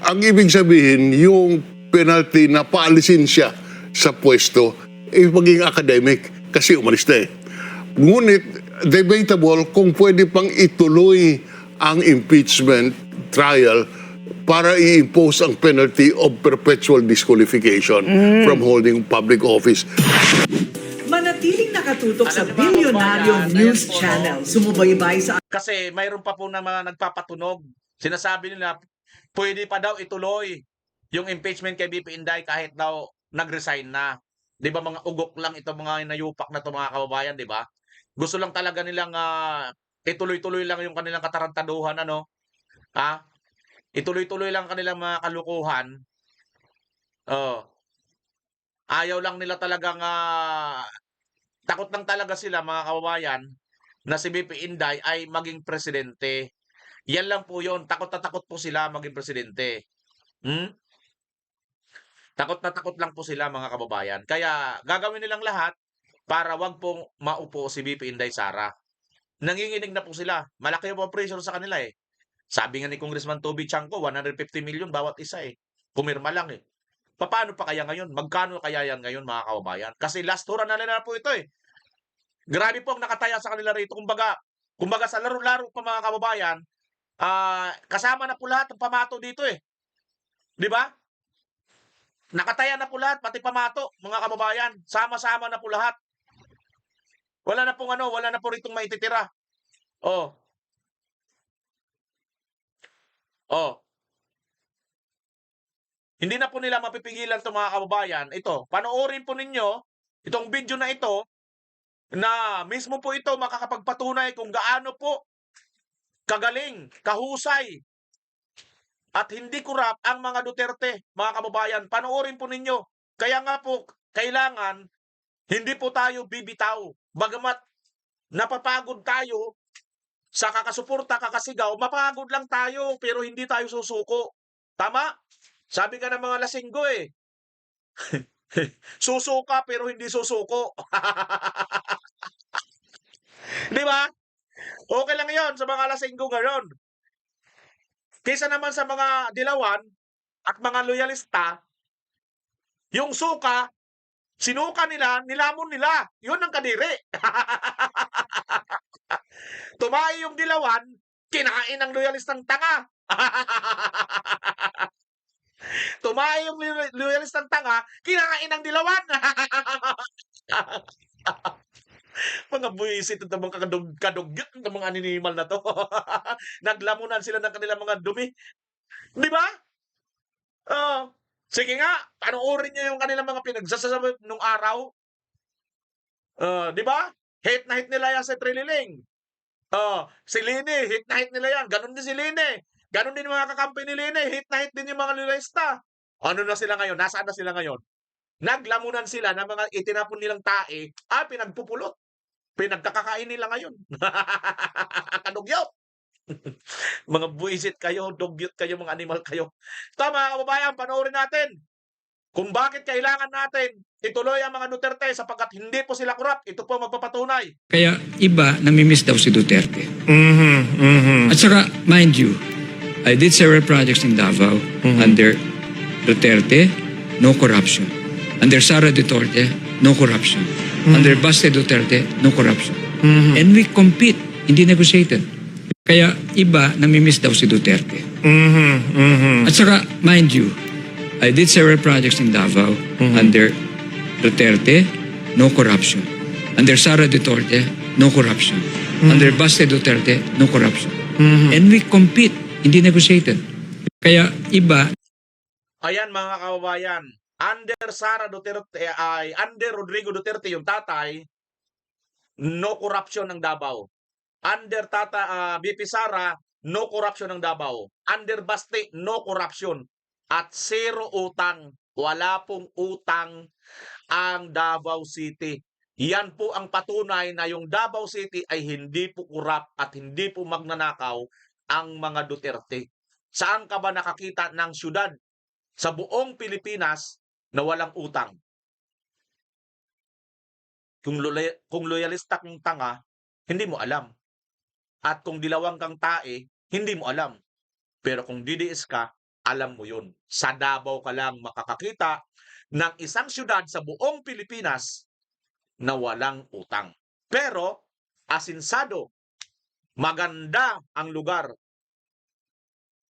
ang ibig sabihin, yung penalty na paalisin siya sa pwesto, maging academic kasi umalis na eh. Ngunit, debatable kung pwede pang ituloy ang impeachment trial para i-impose ang penalty of perpetual disqualification from holding public office. Manatiling nakatutok sa Billionario News Channel. Sumubaybay sa... Kasi mayroon pa po na mga nagpapatunog. Sinasabi nila, pwede pa daw ituloy yung impeachment kay BP Inday kahit daw nag-resign na. Di ba mga ugok lang ito, mga nayupak na ito mga kababayan, di ba? Gusto lang talaga nilang ituloy-tuloy lang yung kanilang katarantaduhan, ano? Ituloy-tuloy lang kanilang mga kalukuhan. Ayaw lang nila talagang takot lang talaga sila, mga kababayan, na si BP Inday ay maging presidente. Yan lang po yun. Takot na takot po sila maging presidente. Takot na takot lang po sila, mga kababayan. Kaya gagawin nilang lahat para wag pong maupo si BP Inday Sara. Nanginginig na po sila. Malaki po pressure sa kanila eh. Sabi nga ni Congressman Toby Chanco, 150 million bawat isa eh. Pumirma lang eh. Paano pa kaya ngayon? Magkano kaya yan ngayon, mga kababayan? Kasi last tour na nila po ito eh. Grabe po ang nakataya sa kanila rito. Kumbaga sa laro-laro pa, mga kababayan, kasama na po lahat ng pamato dito eh. Di ba? Nakataya na po lahat, pati pamato, mga kababayan. Sama-sama na po lahat. Wala na po ritong maititira. Hindi na po nila mapipigilan ito, mga kababayan. Ito, panoorin po ninyo itong video na ito na mismo po ito makakapagpatunay kung gaano po kagaling, kahusay, at hindi kurap ang mga Duterte, mga kababayan. Panoorin po ninyo. Kaya nga po, kailangan hindi po tayo bibitaw. Bagamat napapagod tayo sa kakasuporta, kakasigaw, mapagod lang tayo pero hindi tayo susuko. Tama? Sabi ka ng mga lasinggo eh. Susuka pero hindi susuko. Di ba? Okay lang yon sa mga lasinggo ngayon. Kaysa naman sa mga dilawan at mga loyalista, yung suka, sinuka nila, nilamon nila. Yun ang kadiri. Tumayo yung dilawan, kinain ng loyalistang tanga. Tumayo yung loyalistang tanga, kinain ng dilawan. Mga buwisit at mga kadugyot ng mga animal na to. Naglamunan sila ng kanilang mga dumi. Di ba? Sige nga, panoorin niyo yung kanilang mga pinagsasabi nung araw. Di ba? Hate na hate nila yan sa Trililing. Si Lini, hate na hate nila yan. Ganon din si Lini. Ganon din yung mga kakampi ni Lini. Hate na hate din yung mga loyalista. Ano na sila ngayon? Nasaan na sila ngayon? Naglamunan sila ng mga itinapon nilang tae, pinagpupulot. Pinagkakakain nila ngayon. Kadugyot. Mga buwisit kayo, dugyot kayo, mga animal kayo. Ito mga kababayan, panoorin natin kung bakit kailangan natin ituloy ang mga Duterte sapagkat hindi po sila korap. Ito po magpapatunay. Kaya iba, namimiss daw si Duterte. At saka, mind you, I did several projects in Davao under Duterte, no corruption. Under Sara Duterte, no corruption. Under Baste Duterte, no corruption. And we compete, hindi negotiated. Kaya iba, namimiss daw si Duterte. At saka, mind you, I did several projects in Davao under Duterte, no corruption. Under Sara Duterte, no corruption. Under Baste Duterte, no corruption. And we compete, hindi negotiated. Kaya iba. Ayan mga kababayan, under Sara Duterte under Rodrigo Duterte yung tatay, no corruption ng Davao. Under BP Sara, no corruption ng Davao. Under Baste, no corruption. At zero utang. Wala pong utang ang Davao City. Yan po ang patunay na yung Davao City ay hindi po kurap at hindi po magnanakaw ang mga Duterte. Saan ka ba nakakita ng syudad sa buong Pilipinas na walang utang? Kung loyalista kang tanga, hindi mo alam. At kung dilawang kang tae, hindi mo alam. Pero kung DDS ka, alam mo yun. Sa Davao ka lang makakakita ng isang syudad sa buong Pilipinas na walang utang. Pero, asinsado, maganda ang lugar.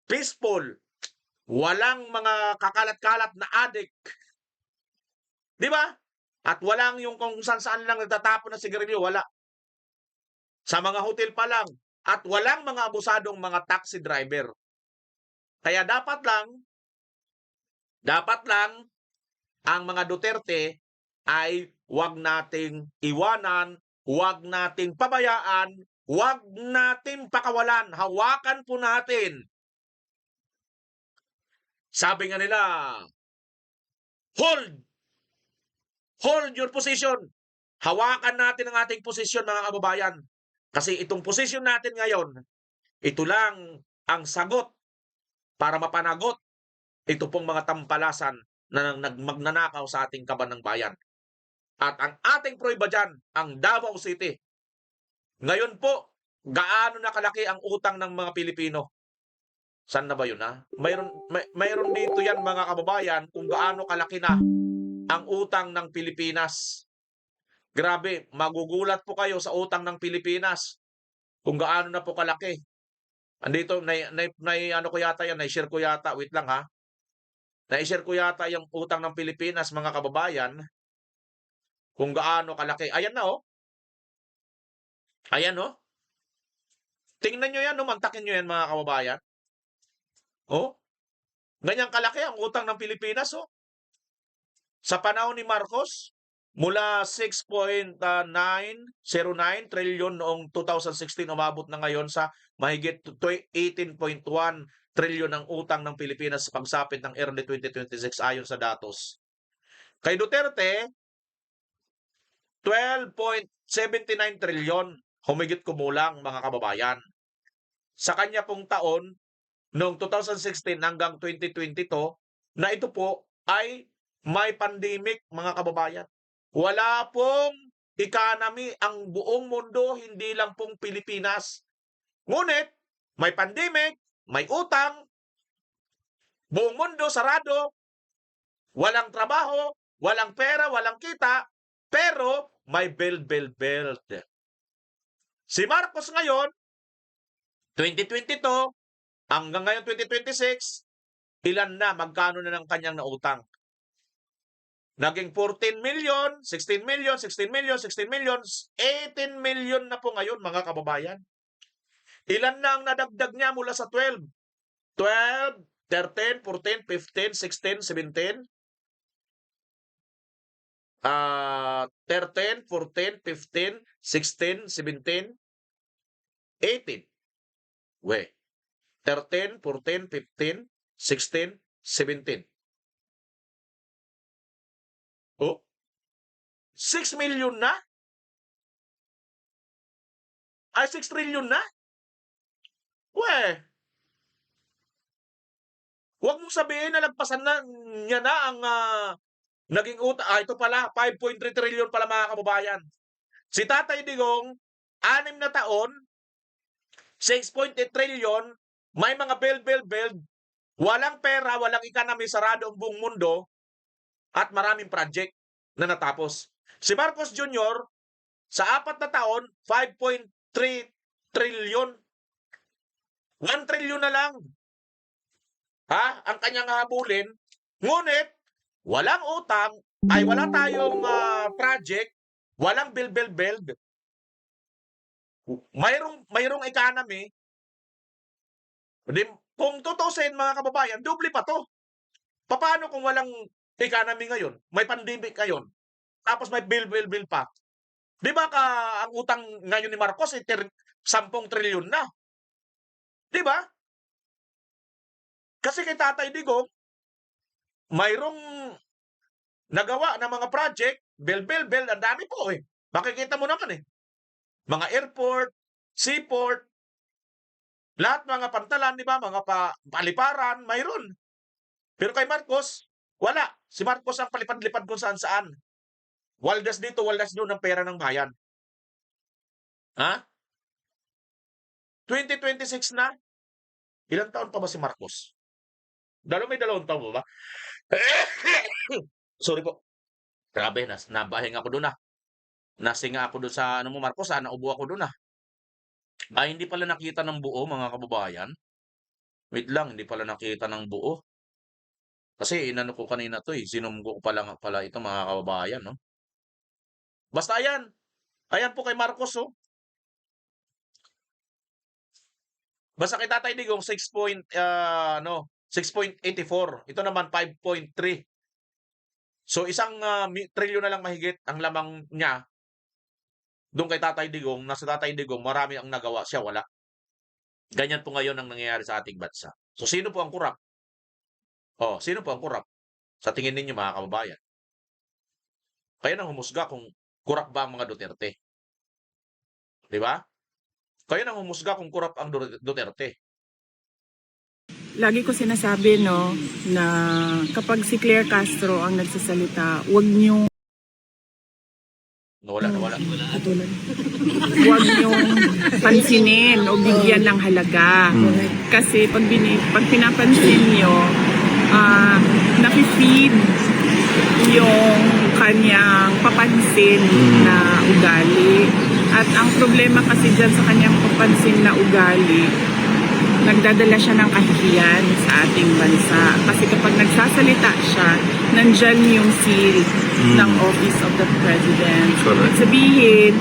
Peaceful. Walang mga kakalat-kalat na adik. Di ba? At walang yung kung saan-saan lang nagtatapon ng sigarilyo, wala. Sa mga hotel pa lang. At walang mga abusadong mga taxi driver. Kaya dapat lang, ang mga Duterte ay wag nating iwanan, wag nating pabayaan, wag nating pakawalan. Hawakan po natin. Sabi nga nila, hold your position. Hawakan natin ang ating posisyon, mga kababayan. Kasi itong posisyon natin ngayon, ito lang ang sagot para mapanagot ito pong mga tampalasan na magnanakaw sa ating kaban ng bayan. At ang ating prueba dyan, ang Davao City. Ngayon po, gaano na kalaki ang utang ng mga Pilipino? Saan na ba yun, ha? Mayroon dito yan, mga kababayan, kung gaano kalaki na ang utang ng Pilipinas. Grabe, magugulat po kayo sa utang ng Pilipinas kung gaano na po kalaki. Andito, ano ko yata yan, na-share ko yata, wait lang ha. Na-share ko yata yung utang ng Pilipinas, mga kababayan, kung gaano kalaki. Ayan na oh. Ayan oh. Tingnan nyo yan, mantakin nyo yan, mga kababayan. Oh. Ganyang kalaki ang utang ng Pilipinas oh. Sa panahon ni Marcos, mula 6.909 trillion noong 2016, umabot na ngayon sa mahigit 18.1 trillion ang utang ng Pilipinas sa pagsapit ng early 2026 ayon sa datos. Kay Duterte, 12.79 trillion, humigit kumulang, mga kababayan. Sa kanya pong taon, noong 2016 hanggang 2022, na ito po ay may pandemic, mga kababayan. Wala pong economy ang buong mundo, hindi lang pong Pilipinas. Ngunit, may pandemic, may utang, buong mundo sarado, walang trabaho, walang pera, walang kita, pero may build. Si Marcos ngayon, 2022, hanggang ngayon 2026, ilan na, magkano na ng kanyang nautang? Naging 14 million, 16 million, 16 million, 16 million, 18 million na po ngayon, mga kababayan. Ilan na ang nadagdag niya mula sa 12? 12, 13, 14, 15, 16, 17? 13, 14, 15, 16, 17, 18. 13, 14, 15, 16, 17. Oh, 6 million na? Ay, 6 trillion na? Huwag mong sabihin na lagpasan na niya na ang naging utang. Ito pala, 5.3 trillion pala, mga kababayan. Si Tatay Digong, 6 na taon, 6.8 trillion, may mga build, walang pera, walang economy, sarado ang buong mundo, at maraming project na natapos. Si Marcos Jr., sa 4 na taon, 5.3 trillion. 1 trillion na lang. Ang kanyang habulin. Ngunit, walang utang, ay wala tayong project, walang build. Mayroong economy. Kung tutusin, mga kababayan, doble pa to. Paano kung walang economy ngayon? May pandemic ngayon. Tapos may bill pa. Di ba ang utang ngayon ni Marcos ay 10 trilyon na? Di ba? Kasi kay Tatay Digong, mayroong nagawa na mga project, bill, ang dami po eh. Makikita mo naman eh. Mga airport, seaport, lahat mga pantalan, di ba? Mga paliparan, mayroon. Pero kay Marcos, wala. Si Marcos ang palipad-lipad kung saan-saan. Waldas dito, waldas doon ng pera ng bayan. 2026 na? Ilang taon pa ba si Marcos? May 2 taon ba? Sorry po. Grabe, nabahing ako doon Nasinga ako doon sa Marcos, naubo ako doon hindi pala nakita ng buo, mga kababayan. Wait lang, hindi pala nakita ng buo. Kasi inano ko kanina to sinum ko pala ito, mga kababayan, no? Basta ayan. Ayan po kay Marcos, Basta kay Tatay Digong 6.84. Ito naman 5.3. So isang trilyon na lang mahigit ang lamang niya. Doon kay Tatay Digong, nasa Tatay Digong, marami ang nagawa, siya wala. Ganyan po ngayon ang nangyayari sa ating bansa. So sino po ang kurap? Sino po ang kurap? Sa tingin ninyo, mga kababayan. Kayo nang humusga kung kurap ba ang mga Duterte. Di ba? Kayo nang humusga kung kurap ang Duterte. Lagi ko sinasabi, na kapag si Claire Castro ang nagsasalita, huwag niyong Nawala. huwag niyong pansinin o bigyan ng halaga. Kasi pag pinapansin niyo, nafe-feed yung kanyang papansin na ugali. At ang problema kasi dyan sa kanyang papansin na ugali, nagdadala siya ng kahihiyan sa ating bansa. Kasi kapag nagsasalita siya, nandyan yung seal ng Office of the President. Ibig sabihin,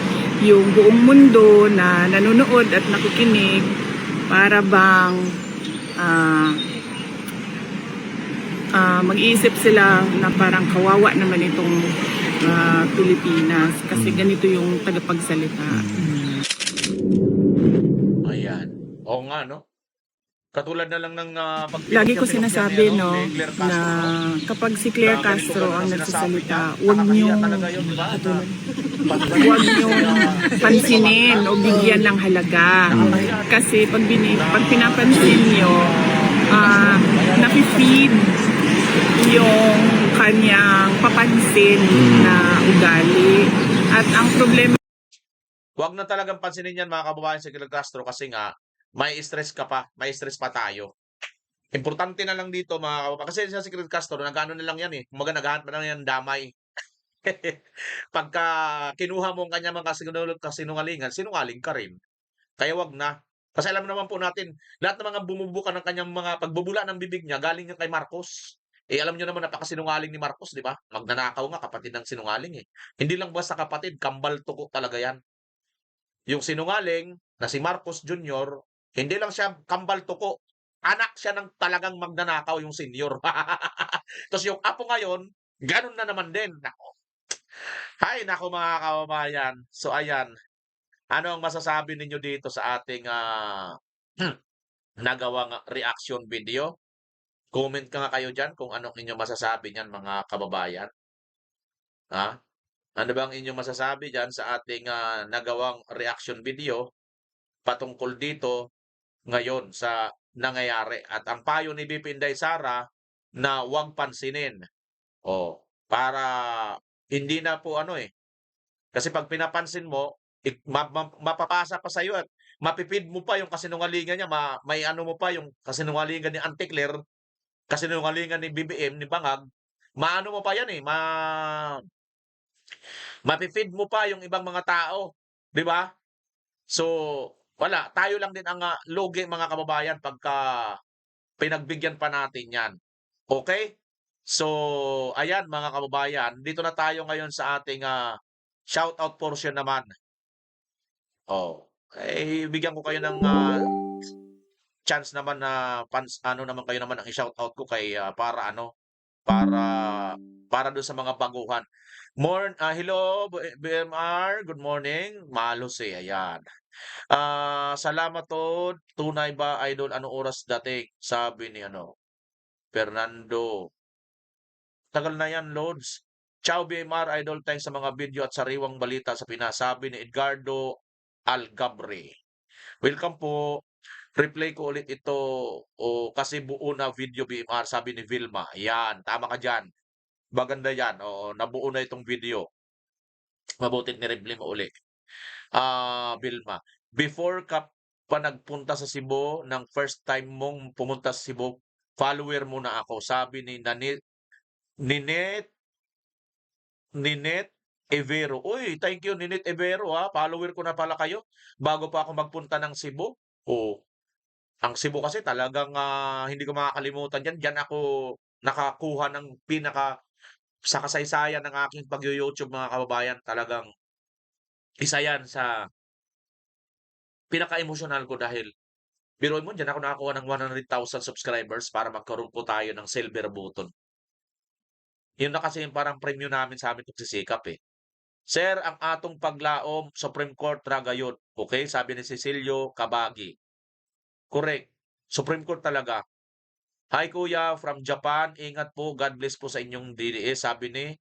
yung buong mundo na nanonood at nakikinig, para bang mag-iisip sila na parang kawawa naman itong Pilipinas. Kasi ganito yung tagapagsalita. Ayan. Oo nga, no? Katulad na lang ng lagi ko sinasabi, na kapag si Claire Castro ang nagsasalita, huwag niyong pansinin o bigyan ng halaga. Kasi pag pinapansin niyo, nafe-feed yung kanyang papansin na ugali. At ang problema Huwag na talagang pansinin yan mga kababayan si Fidel Castro kasi nga may stress ka pa, may stress pa tayo. Importante na lang dito mga kababayan. Kasi si Fidel Castro, nag-ano na lang yan eh. Kumaga naghahanap na lang yan damay. Pagka kinuha mo ang kanyang mga kasinungalingan, sinungaling ka rin. Kaya wag na. Kasi alam naman po natin, lahat ng mga bumubuka ng kanyang mga pagbubula ng bibig niya, galing yan kay Marcos. Eh alam niyo naman napakasinungaling ni Marcos, di ba? Magnanakaw nga, kapatid ng sinungaling eh. Hindi lang basta kapatid, kambal tuko talaga yan. Yung sinungaling na si Marcos Jr., hindi lang siya kambal tuko, anak siya ng talagang magnanakaw yung senior. Tapos yung apo ngayon, ganun na naman din. Nako. Hay, nako mga kababayan. So ayan, ano ang masasabi ninyo dito sa ating nagawang reaction video? Comment ka nga kayo dyan kung anong inyong masasabi niyan mga kababayan. Ha? Ano ba ang inyong masasabi dyan sa ating nagawang reaction video patungkol dito ngayon sa nangyayari? At ang payo ni BP Inday Sara na huwag pansinin. O, para hindi na po ano eh. Kasi pag pinapansin mo, mapapasa pa sa'yo at mapipid mo pa yung kasinungalingan niya, may ano mo pa yung kasinungalingan ni Auntie Claire, kasinungalingan ni BBM, ni Bangag, maano mo pa yan eh, mapipid mo pa yung ibang mga tao, di ba? So, wala, tayo lang din ang lugi mga kababayan pagka pinagbigyan pa natin yan. Okay? So, ayan mga kababayan, dito na tayo ngayon sa ating shoutout portion naman. Oh, eh bigyan ko kayo ng chance naman na ano naman kayo naman ang i-shoutout ko kay para ano, para doon sa mga baguhan. Hello BMR, good morning. Malos eh, ayan. Salamat to. Tunay ba idol anong oras dating? Sabi ni Fernando. Tagal na yan, Lods. Ciao BMR idol, thanks sa mga video at sariwang balita sa Pinas. Sabi ni Edgardo Algabre. Welcome po. Replay ko ulit ito kasi buo na video BMR, sabi ni Vilma. Yan, tama ka dyan. Maganda yan. Oo, nabuo na itong video. Mabutit ni replay mo ulit. Vilma, before ka pa nagpunta sa Cebu, ng first time mong pumunta sa Cebu, follower mo na ako. Sabi ni Ninette Evero. Uy, thank you Ninette Evero ha. Follower ko na pala kayo bago pa ako magpunta ng Cebu. Ang Cebu kasi talagang hindi ko makakalimutan yan. Diyan ako nakakuha ng sa kasaysayan ng aking pag-YouTube mga kababayan. Talagang isa yan sa pinaka-emosyonal ko dahil biruin mo, diyan ako nakakuha ng 100,000 subscribers para magkaroon po tayo ng silver button. Yun na kasi yung parang premium namin sa amin pagsisikap eh. Sir, ang atong paglaom, Supreme Court ragayon. Okay? Sabi ni Cecilio Kabagi. Correct. Supreme Court talaga. Hi Kuya, from Japan. Ingat po. God bless po sa inyong DDS. Sabi ni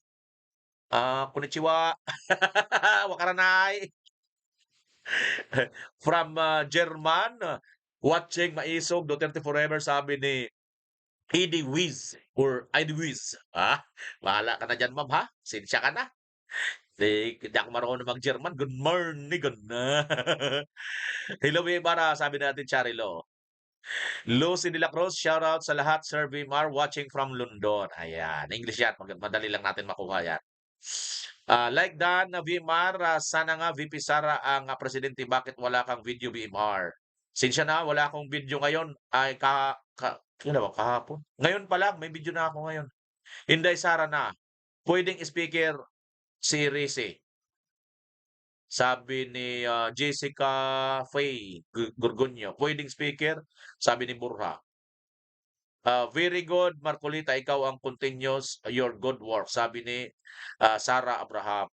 konnichiwa. Wakaranay. From German. Watching Maisog, Duterte Forever. Sabi ni Eddie Wiz or Eddie Wiz. Bahala ka na dyan, ma'am, ha? Sinsya ka na. Hindi ako marunong mag-German. Good morning. Good na. Hello, Bebara. Sabi natin, Charilo. Lucy de la Cruz, shout out sa lahat. Sir Vimar, watching from London. Ayan. English yan. Madali lang natin makuha yan. Like Dan na Vimar, sana nga VP Sara ang presidente. Bakit wala kang video Vimar? Sinsya na, wala akong video ngayon. Ay, kahapon. Ngayon pa lang, may video na ako ngayon. Inday Sara na. Pwedeng speaker si Rize. Sabi ni Jessica Faye Gurgunyo. Pwedeng speaker, sabi ni Burha. Very good, Marcolita. Ikaw ang continuous your good work. Sabi ni Sara Abraham.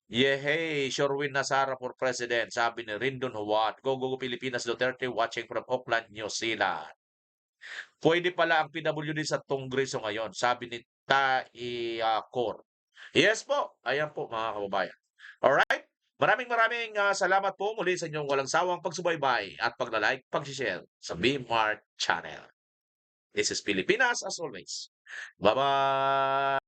Yehey, sure win na Sara for president. Sabi ni Rindon Juan. Go, go, go, Pilipinas Duterte watching from Auckland, New Zealand. Pwede pala ang PWD sa Kongreso ngayon. Sabi ni Kor. Yes po. Ayan po mga kababayan. Alright? Maraming salamat po muli sa inyong walang sawang pagsubaybay at pagla-like, pag-share sa BMart Channel. This is Pilipinas as always. Bye-bye!